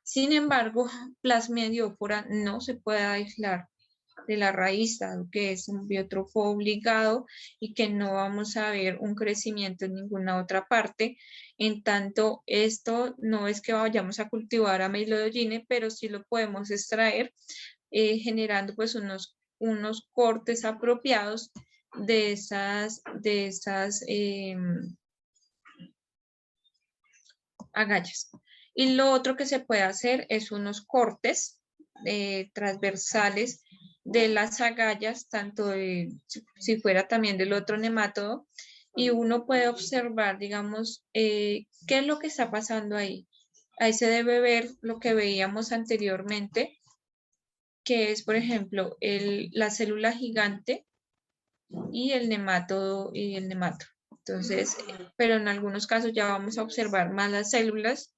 Sin embargo, Plasmodiófora no se puede aislar de la raíz, dado que es un biótrofo obligado y que no vamos a ver un crecimiento en ninguna otra parte. En tanto, esto no es que vayamos a cultivar a Meilodogyne, pero sí lo podemos extraer generando pues unos cortes apropiados de esas agallas. Y lo otro que se puede hacer es unos cortes transversales de las agallas, tanto si fuera también del otro nemátodo, y uno puede observar, digamos, qué es lo que está pasando ahí. Ahí se debe ver lo que veíamos anteriormente, que es, por ejemplo, la célula gigante y el nemátodo y el nemato. Entonces, pero en algunos casos ya vamos a observar más las células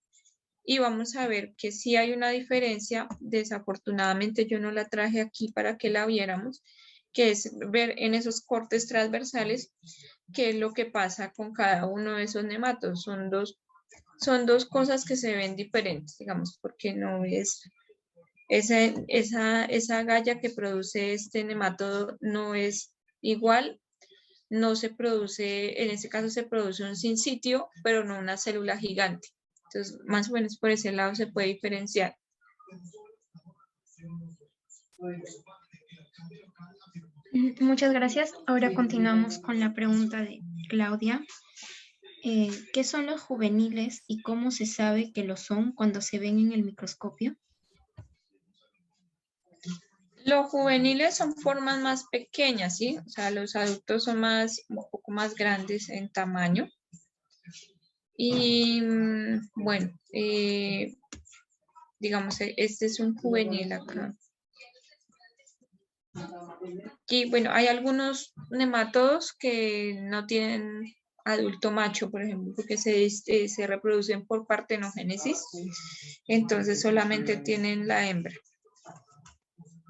y vamos a ver que sí hay una diferencia. Desafortunadamente yo no la traje aquí para que la viéramos, que es ver en esos cortes transversales qué es lo que pasa con cada uno de esos nematodos. Son dos cosas que se ven diferentes, digamos, porque no es esa agalla que produce este nematodo no es igual, no se produce, en este caso se produce un sincitio, pero no una célula gigante. Entonces, más o menos por ese lado se puede diferenciar. Muchas gracias. Ahora continuamos con la pregunta de Claudia. ¿Qué son los juveniles y cómo se sabe que lo son cuando se ven en el microscopio? Los juveniles son formas más pequeñas, ¿sí? O sea, los adultos son un poco más grandes en tamaño. Y bueno, digamos, este es un juvenil acá. Y bueno, hay algunos nemátodos que no tienen adulto macho, por ejemplo, porque se reproducen por partenogénesis, entonces solamente tienen la hembra.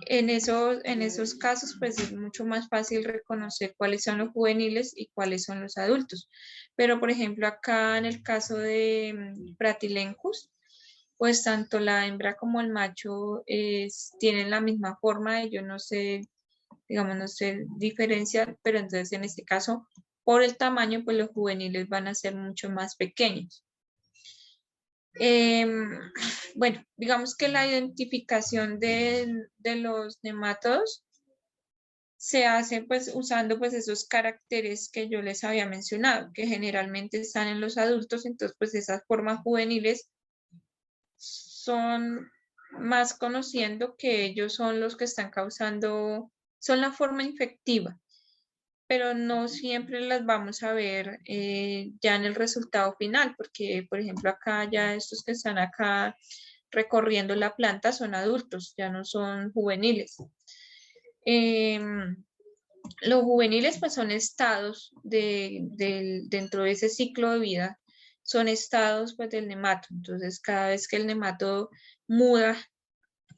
En esos casos, pues es mucho más fácil reconocer cuáles son los juveniles y cuáles son los adultos. Pero, por ejemplo, acá en el caso de Pratylencus, pues tanto la hembra como el macho tienen la misma forma, yo no sé, digamos, no sé diferenciar, pero entonces en este caso, por el tamaño, pues los juveniles van a ser mucho más pequeños. Bueno, digamos que la identificación de los nemátodos se hace pues usando pues esos caracteres que yo les había mencionado, que generalmente están en los adultos, entonces pues esas formas juveniles son más conociendo que ellos son los que están causando, son la forma infectiva, pero no siempre las vamos a ver ya en el resultado final, porque por ejemplo acá ya estos que están acá recorriendo la planta son adultos, ya no son juveniles. Los juveniles pues son estados dentro de ese ciclo de vida, son estados pues del nemato, entonces cada vez que el nemato muda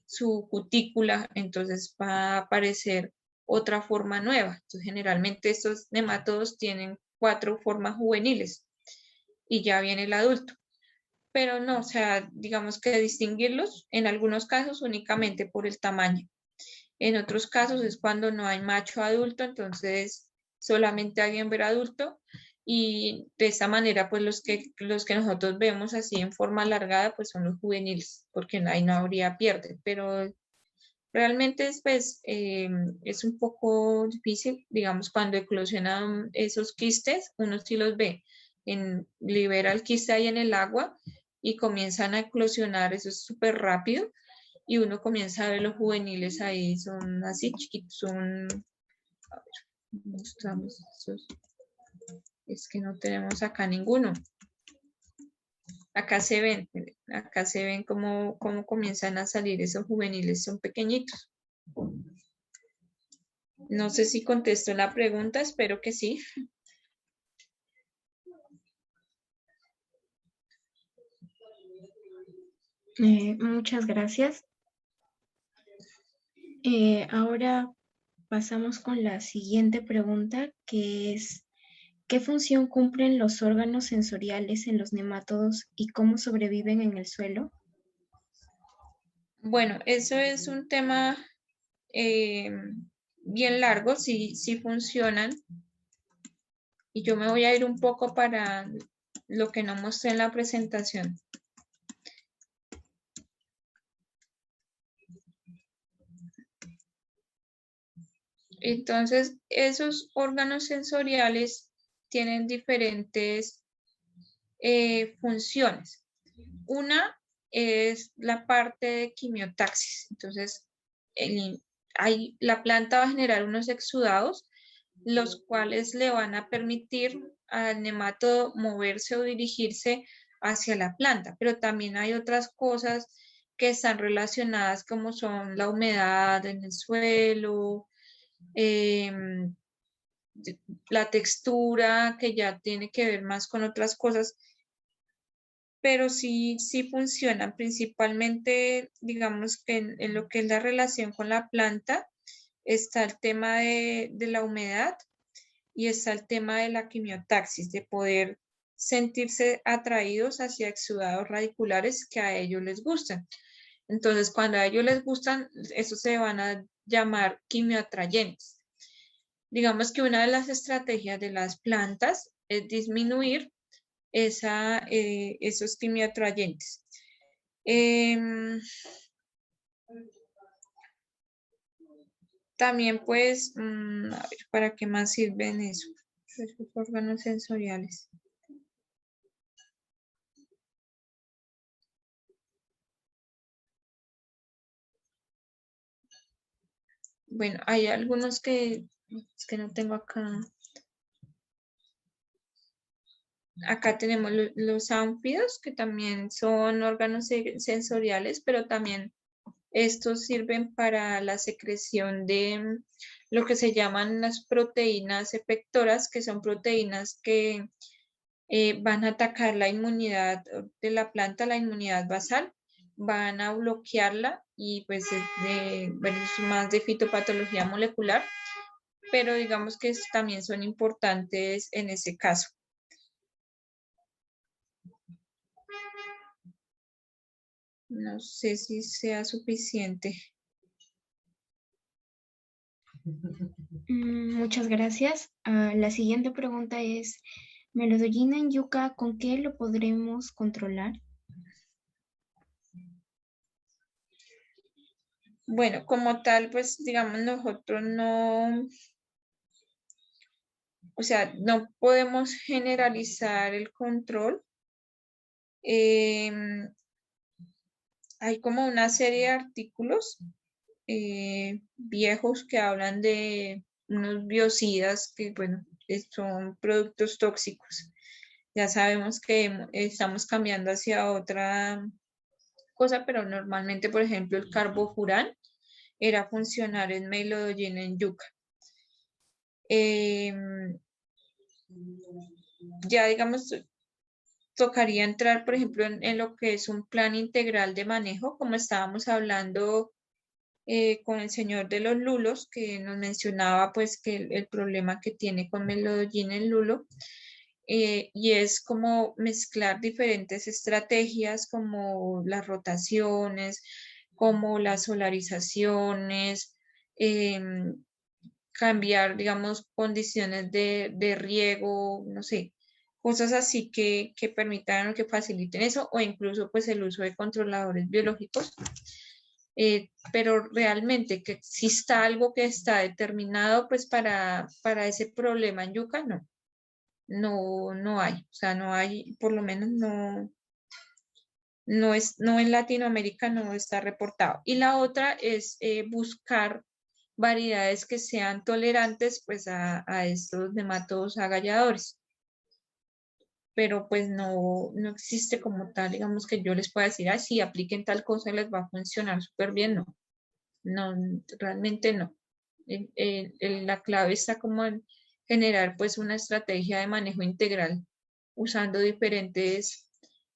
su cutícula, entonces va a aparecer otra forma nueva. Entonces, generalmente estos nemátodos tienen 4 formas juveniles y ya viene el adulto. Pero no, o sea, digamos que distinguirlos en algunos casos únicamente por el tamaño. En otros casos es cuando no hay macho adulto, entonces solamente hay hembra adulto y de esa manera pues los que nosotros vemos así en forma alargada pues son los juveniles, porque ahí no habría pierde, pero realmente es un poco difícil, digamos, cuando eclosionan esos quistes, uno sí los ve, libera el quiste ahí en el agua y comienzan a eclosionar, eso es súper rápido, y uno comienza a ver los juveniles ahí, son así chiquitos, son, a ver, mostramos esos, es que no tenemos acá ninguno. Acá se ven cómo comienzan a salir esos juveniles, son pequeñitos. No sé si contesto la pregunta, espero que sí. Muchas gracias. Ahora pasamos con la siguiente pregunta, que es, ¿qué función cumplen los órganos sensoriales en los nemátodos y cómo sobreviven en el suelo? Bueno, eso es un tema bien largo, sí funcionan. Y yo me voy a ir un poco para lo que no mostré en la presentación. Entonces, esos órganos sensoriales tienen diferentes funciones. Una es la parte de quimiotaxis. Entonces, la planta va a generar unos exudados, los cuales le van a permitir al nemátodo moverse o dirigirse hacia la planta. Pero también hay otras cosas que están relacionadas, como son la humedad en el suelo, la textura, que ya tiene que ver más con otras cosas, pero sí funcionan, principalmente, digamos que en lo que es la relación con la planta, está el tema de la humedad y está el tema de la quimiotaxis, de poder sentirse atraídos hacia exudados radiculares que a ellos les gustan. Entonces, cuando a ellos les gustan, esos se van a llamar quimioatrayentes. Digamos que una de las estrategias de las plantas es disminuir esos quimioatrayentes. También pues, a ver, ¿para qué más sirven eso? Esos órganos sensoriales. Bueno, hay algunos que es que no tengo acá. Acá tenemos los ánfidos, que también son órganos sensoriales, pero también estos sirven para la secreción de lo que se llaman las proteínas efectoras, que son proteínas que van a atacar la inmunidad de la planta, la inmunidad basal, van a bloquearla y pues bueno, es más de fitopatología molecular, pero digamos que también son importantes en ese caso. No sé si sea suficiente. Muchas gracias. La siguiente pregunta es, ¿Melodollina en yuca con qué lo podremos controlar? Bueno, como tal, pues digamos nosotros no, o sea, no podemos generalizar el control. Hay como una serie de artículos viejos que hablan de unos biocidas que, bueno, son productos tóxicos. Ya sabemos que estamos cambiando hacia otra cosa, pero normalmente, por ejemplo, el carbofurán era funcionar en Melodollina en yuca. Ya digamos, tocaría entrar, por ejemplo, en lo que es un plan integral de manejo, como estábamos hablando con el señor de los lulos, que nos mencionaba pues que el problema que tiene con Melodollina en lulo, y es como mezclar diferentes estrategias como las rotaciones, como las solarizaciones, cambiar, digamos, condiciones de riego, no sé, cosas así que permitan o que faciliten eso, o incluso pues el uso de controladores biológicos. Pero realmente que exista algo que está determinado pues para ese problema en yuca, no hay, o sea, no hay, por lo menos no en Latinoamérica no está reportado. Y la otra es buscar variedades que sean tolerantes pues a estos nematodos agalladores. Pero pues no existe como tal, digamos que yo les pueda decir, ah, sí, apliquen tal cosa y les va a funcionar súper bien, no, realmente no. La clave está como en generar pues una estrategia de manejo integral usando diferentes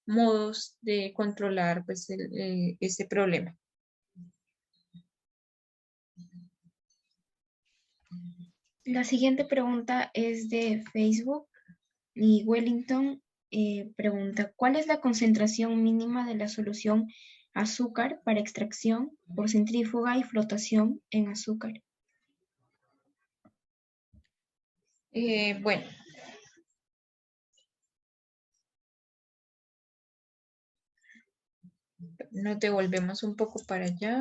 modos de controlar pues, este problema. La siguiente pregunta es de Facebook y Wellington pregunta, ¿cuál es la concentración mínima de la solución azúcar para extracción por centrífuga y flotación en azúcar? Bueno. Nos devolvemos un poco para allá.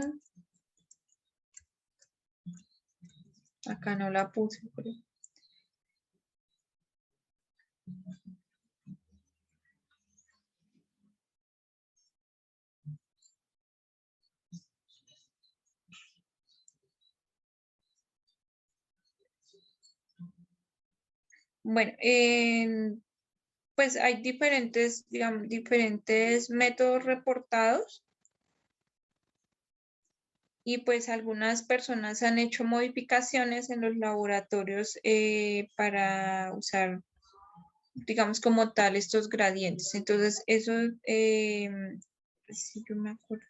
Acá no la puse. Pero... Bueno, pues hay diferentes, digamos, diferentes métodos reportados. Y pues algunas personas han hecho modificaciones en los laboratorios para usar, digamos, como tal estos gradientes. Entonces, eso, si yo me acuerdo.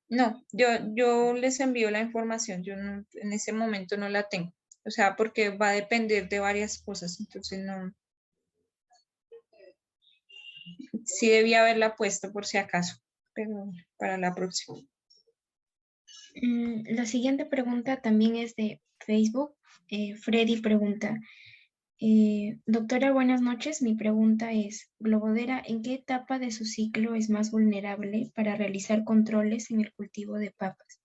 No, yo les envío la información, yo en ese momento no la tengo. O sea, porque va a depender de varias cosas, entonces no. Sí debía haberla puesto por si acaso, pero para la próxima. La siguiente pregunta también es de Facebook. Freddy pregunta, doctora, buenas noches. Mi pregunta es, Globodera, ¿en qué etapa de su ciclo es más vulnerable para realizar controles en el cultivo de papas?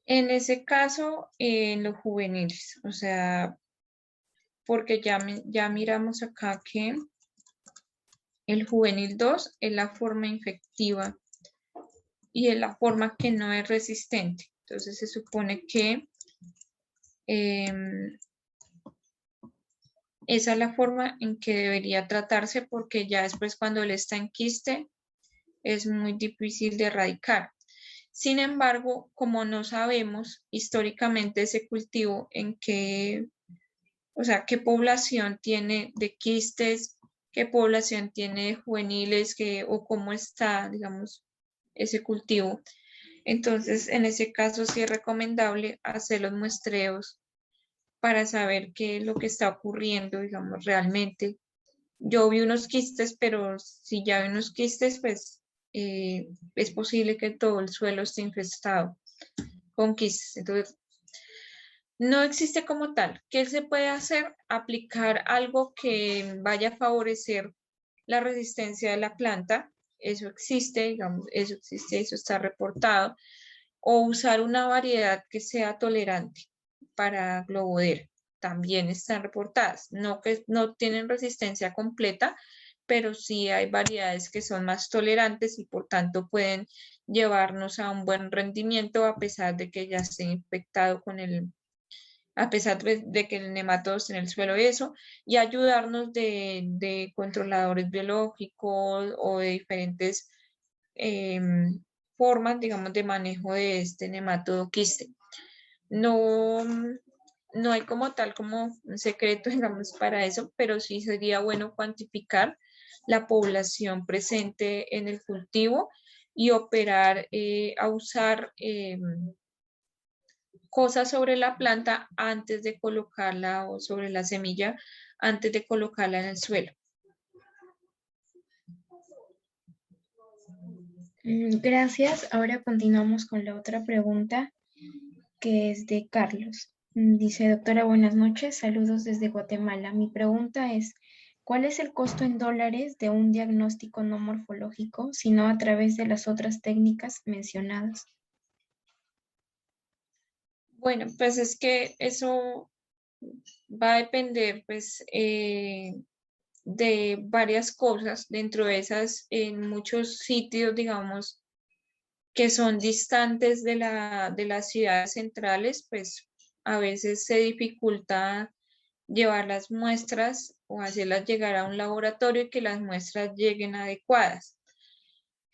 En ese caso, en los juveniles, o sea, porque ya miramos acá que el juvenil 2 es la forma infectiva y es la forma que no es resistente. Entonces se supone que esa es la forma en que debería tratarse porque ya después cuando él está en quiste es muy difícil de erradicar. Sin embargo, como no sabemos históricamente ese cultivo en qué, o sea, qué población tiene de quistes, qué población tiene de juveniles, o cómo está, digamos, ese cultivo. Entonces, en ese caso sí es recomendable hacer los muestreos para saber qué es lo que está ocurriendo, digamos, realmente. Yo vi unos quistes, pero si ya vi unos quistes, pues es posible que todo el suelo esté infestado con quistes. Entonces, no existe como tal. ¿Qué se puede hacer? Aplicar algo que vaya a favorecer la resistencia de la planta. Eso existe, digamos, eso existe, eso está reportado. O usar una variedad que sea tolerante para Globodera. También están reportadas. No que no tienen resistencia completa, pero sí hay variedades que son más tolerantes y por tanto pueden llevarnos a un buen rendimiento a pesar de que ya esté infectado con a pesar de que el nematodo esté en el suelo y eso, y ayudarnos de controladores biológicos o de diferentes formas, digamos, de manejo de este nematodo quiste. No, no hay como tal como un secreto, digamos, para eso, pero sí sería bueno cuantificar la población presente en el cultivo y operar a usar cosas sobre la planta antes de colocarla o sobre la semilla antes de colocarla en el suelo. Gracias. Ahora continuamos con la otra pregunta que es de Carlos. Dice, doctora, buenas noches. Saludos desde Guatemala. Mi pregunta es, ¿cuál es el costo en dólares de un diagnóstico no morfológico, sino a través de las otras técnicas mencionadas? Bueno, pues es que eso va a depender, pues, de varias cosas. Dentro de esas, en muchos sitios, digamos, que son distantes de las ciudades centrales, pues a veces se dificulta llevar las muestras o hacerlas llegar a un laboratorio y que las muestras lleguen adecuadas.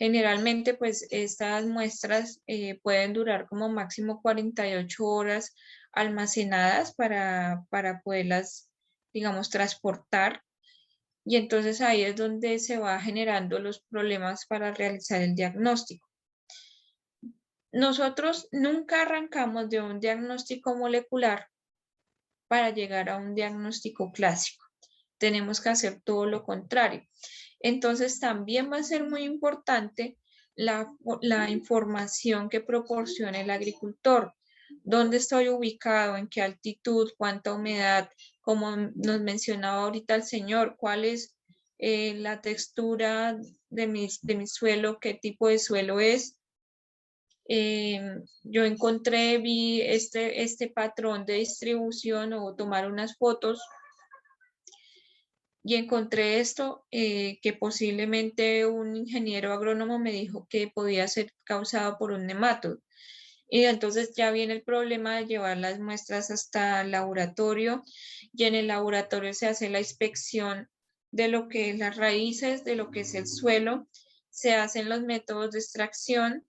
Generalmente, pues estas muestras pueden durar como máximo 48 horas almacenadas para poderlas, digamos, transportar. Y entonces ahí es donde se va generando los problemas para realizar el diagnóstico. Nosotros nunca arrancamos de un diagnóstico molecular para llegar a un diagnóstico clásico. Tenemos que hacer todo lo contrario. Entonces también va a ser muy importante la información que proporcione el agricultor. ¿Dónde estoy ubicado? ¿En qué altitud? ¿Cuánta humedad? Como nos mencionaba ahorita el señor, ¿cuál es la textura de mi suelo? ¿Qué tipo de suelo es? Yo vi este patrón de distribución o tomar unas fotos y encontré esto que posiblemente un ingeniero agrónomo me dijo que podía ser causado por un nemátodo. Y entonces ya viene el problema de llevar las muestras hasta el laboratorio y en el laboratorio se hace la inspección de lo que es las raíces, de lo que es el suelo, se hacen los métodos de extracción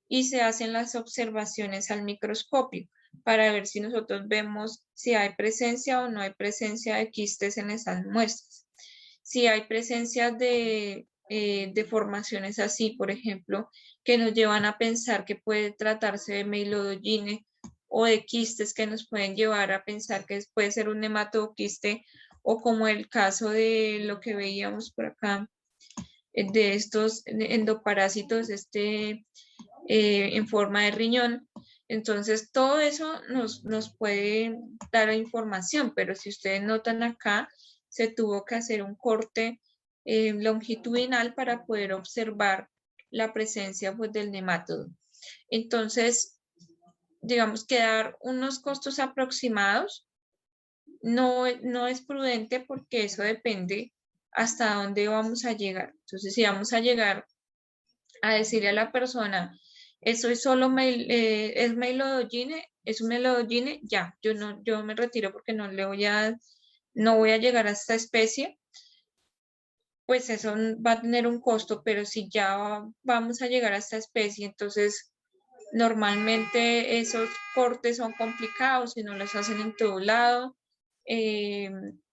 y se hacen las observaciones al microscopio para ver si nosotros vemos si hay presencia o no hay presencia de quistes en esas muestras. Si hay presencia de deformaciones así, por ejemplo, que nos llevan a pensar que puede tratarse de Meilodogyne o de quistes que nos pueden llevar a pensar que puede ser un nematoquiste o como el caso de lo que veíamos por acá, de estos endoparásitos, en forma de riñón. Entonces, todo eso nos puede dar información, pero si ustedes notan acá, se tuvo que hacer un corte longitudinal para poder observar la presencia pues, del nemátodo. Entonces, digamos que dar unos costos aproximados no es prudente porque eso depende hasta dónde vamos a llegar. Entonces, si vamos a llegar a decirle a la persona, eso es solo es Meilodogyne, es un Meilodogyne, ya, yo me retiro porque no voy a llegar a esta especie, pues eso va a tener un costo, pero si ya vamos a llegar a esta especie, entonces normalmente esos cortes son complicados y no los hacen en todo lado,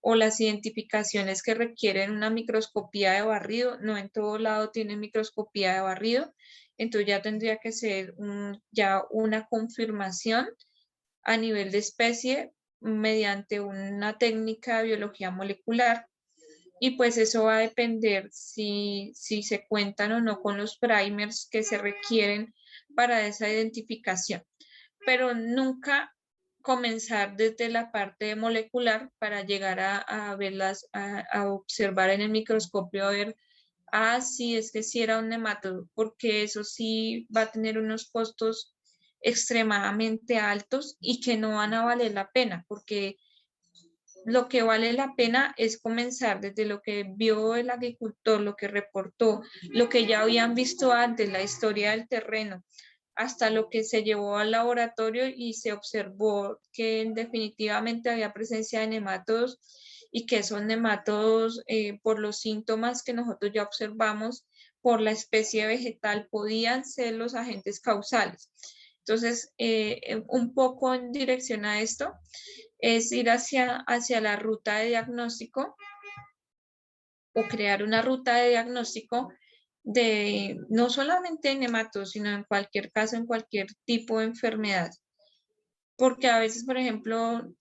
o las identificaciones que requieren una microscopía de barrido, no en todo lado tienen microscopía de barrido, entonces ya tendría que ser ya una confirmación a nivel de especie mediante una técnica de biología molecular. Y pues eso va a depender si se cuentan o no con los primers que se requieren para esa identificación. Pero nunca comenzar desde la parte molecular para llegar a verlas, a observar en el microscopio, a ver, sí, es que sí era un nemátodo, porque eso sí va a tener unos costos extremadamente altos y que no van a valer la pena, porque lo que vale la pena es comenzar desde lo que vio el agricultor, lo que reportó, lo que ya habían visto antes, la historia del terreno, hasta lo que se llevó al laboratorio y se observó que definitivamente había presencia de nemátodos y que esos nemátodos, por los síntomas que nosotros ya observamos, por la especie vegetal, podían ser los agentes causales. Entonces, un poco en dirección a esto, es ir hacia la ruta de diagnóstico o crear una ruta de diagnóstico de no solamente nematodos, sino en cualquier caso, en cualquier tipo de enfermedad. Porque a veces, por ejemplo,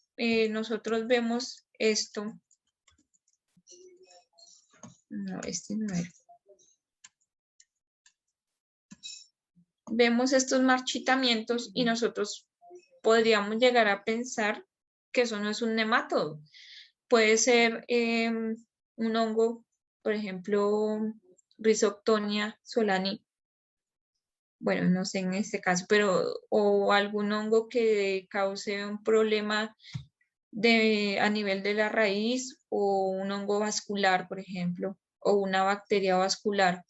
nosotros vemos esto. No, no era. Vemos estos marchitamientos y nosotros podríamos llegar a pensar que eso no es un nematodo. Puede ser un hongo, por ejemplo, Rhizoctonia solani. Bueno, no sé en este caso, pero o algún hongo que cause un problema a nivel de la raíz o un hongo vascular, por ejemplo, o una bacteria vascular.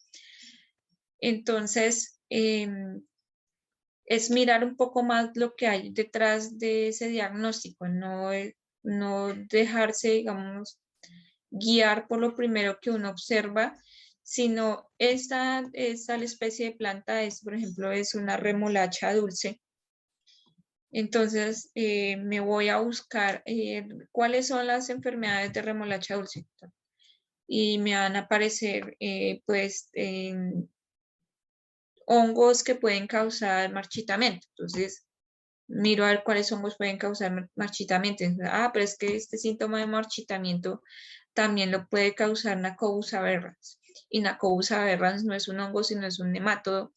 Entonces, es mirar un poco más lo que hay detrás de ese diagnóstico, no dejarse, digamos, guiar por lo primero que uno observa, sino esta especie de planta es, por ejemplo, es una remolacha dulce. Entonces, me voy a buscar cuáles son las enfermedades de remolacha dulce. Y me van a aparecer, pues, hongos que pueden causar marchitamiento. Entonces, miro a ver cuáles hongos pueden causar marchitamiento. Ah, pero es que este síntoma de marchitamiento también lo puede causar Nacobus aberrans. Y Nacobus aberrans no es un hongo, sino es un nemátodo.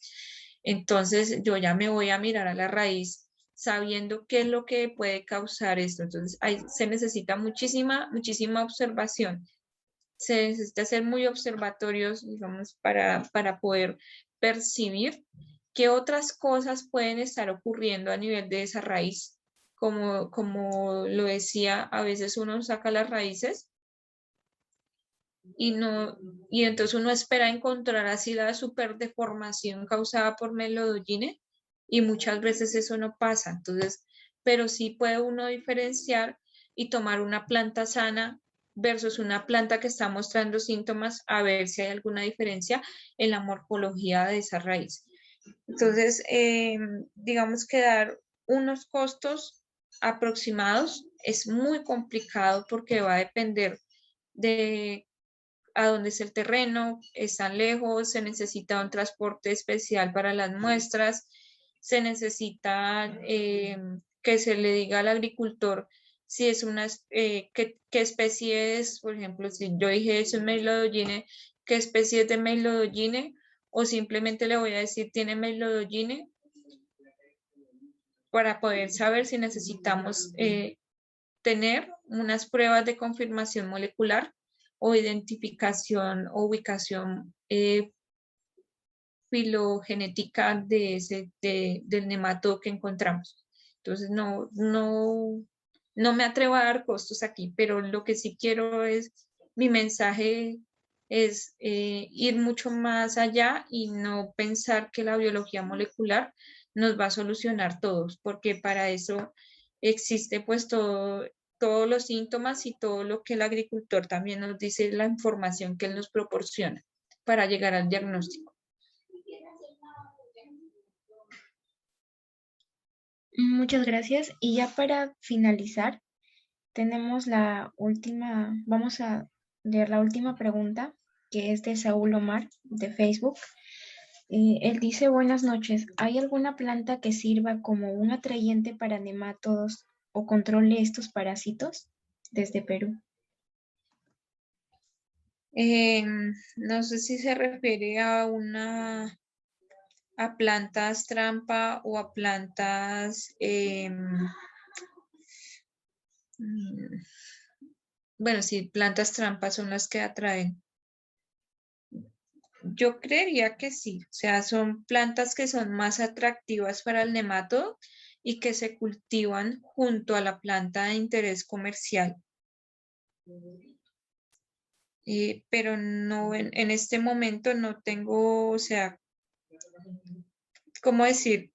Entonces, yo ya me voy a mirar a la raíz sabiendo qué es lo que puede causar esto. Entonces, se necesita muchísima observación. Se necesita ser muy observatorios, digamos, para poder percibir qué otras cosas pueden estar ocurriendo a nivel de esa raíz. Como lo decía, a veces uno saca las raíces y entonces uno espera encontrar así la super deformación causada por Melodogyne y muchas veces eso no pasa. Entonces, pero sí puede uno diferenciar y tomar una planta sana versus una planta que está mostrando síntomas a ver si hay alguna diferencia en la morfología de esa raíz. Entonces, digamos que dar unos costos aproximados es muy complicado porque va a depender de a dónde es el terreno, están lejos, se necesita un transporte especial para las muestras, se necesita que se le diga al agricultor si es qué especie es, por ejemplo, si yo dije es un Melodogyne, qué especie es de Melodogyne, o simplemente le voy a decir tiene Melodogyne para poder saber si necesitamos tener unas pruebas de confirmación molecular o identificación o ubicación filogenética del nematodo que encontramos. Entonces, no me atrevo a dar costos aquí, pero lo que sí quiero es, mi mensaje es ir mucho más allá y no pensar que la biología molecular nos va a solucionar todos, porque para eso existe pues todos los síntomas y todo lo que el agricultor también nos dice, la información que él nos proporciona para llegar al diagnóstico. Muchas gracias. Y ya para finalizar, tenemos vamos a leer la última pregunta, que es de Saúl Omar, de Facebook. Él dice, buenas noches, ¿hay alguna planta que sirva como un atrayente para nemátodos o controle estos parásitos? Desde Perú. No sé si se refiere a plantas trampa o a plantas, bueno, sí, plantas trampas son las que atraen. Yo creería que sí, o sea, son plantas que son más atractivas para el nemátodo y que se cultivan junto a la planta de interés comercial. Pero no, en este momento no tengo, o sea, ¿cómo decir?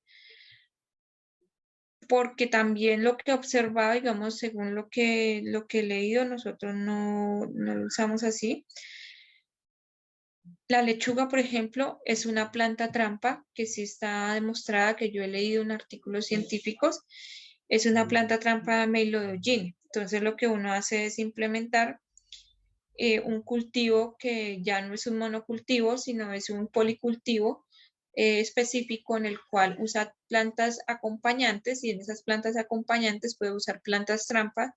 Porque también lo que he observado, digamos, según lo que he leído, nosotros no lo usamos así. La lechuga, por ejemplo, es una planta trampa que sí está demostrada, que yo he leído en artículos científicos, es una planta trampa de Melodogyne. Entonces lo que uno hace es implementar un cultivo que ya no es un monocultivo, sino es un policultivo específico en el cual usa plantas acompañantes y en esas plantas acompañantes puede usar plantas trampas,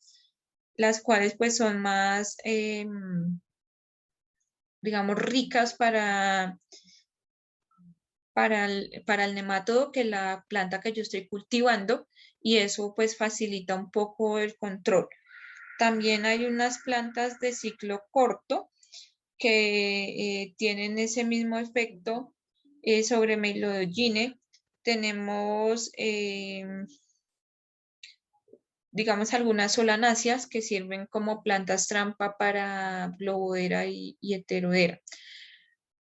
las cuales pues son más, digamos, ricas para el nemátodo que la planta que yo estoy cultivando y eso pues facilita un poco el control. También hay unas plantas de ciclo corto que tienen ese mismo efecto sobre Melodogyne. Tenemos, digamos, algunas solanáceas que sirven como plantas trampa para globodera y heterodera.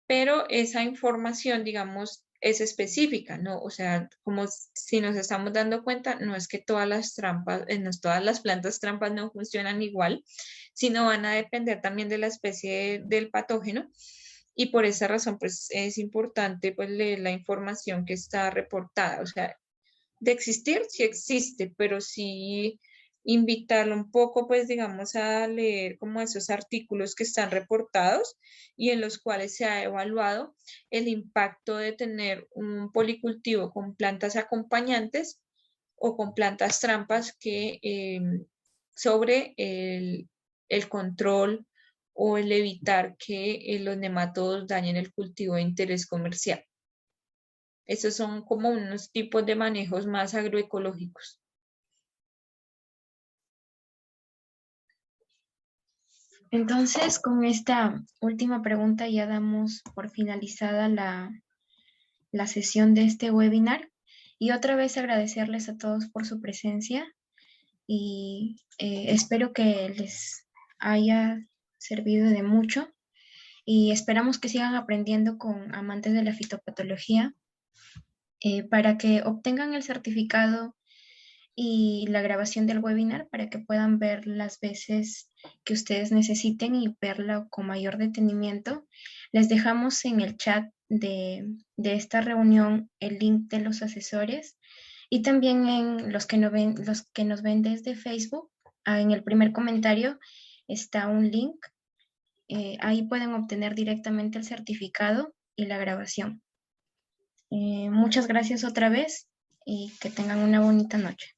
Pero esa información, digamos, es específica, ¿no? O sea, como si nos estamos dando cuenta, no es que todas las trampas, todas las plantas trampas no funcionan igual, sino van a depender también de la especie del patógeno. y por esa razón pues es importante pues leer la información que está reportada. O sea, de existir, sí existe, pero sí invitarlo un poco, pues digamos, a leer como esos artículos que están reportados y en los cuales se ha evaluado el impacto de tener un policultivo con plantas acompañantes o con plantas trampas que sobre el control o el evitar que los nematodos dañen el cultivo de interés comercial. Esos son como unos tipos de manejos más agroecológicos. Entonces, con esta última pregunta ya damos por finalizada la sesión de este webinar. Y otra vez agradecerles a todos por su presencia y espero que les haya servido de mucho y esperamos que sigan aprendiendo con amantes de la fitopatología para que obtengan el certificado y la grabación del webinar para que puedan ver las veces que ustedes necesiten y verla con mayor detenimiento. Les dejamos en el chat de esta reunión el link de los asesores y también en los que nos ven desde Facebook, en el primer comentario está un link. Ahí pueden obtener directamente el certificado y la grabación. Muchas gracias otra vez y que tengan una bonita noche.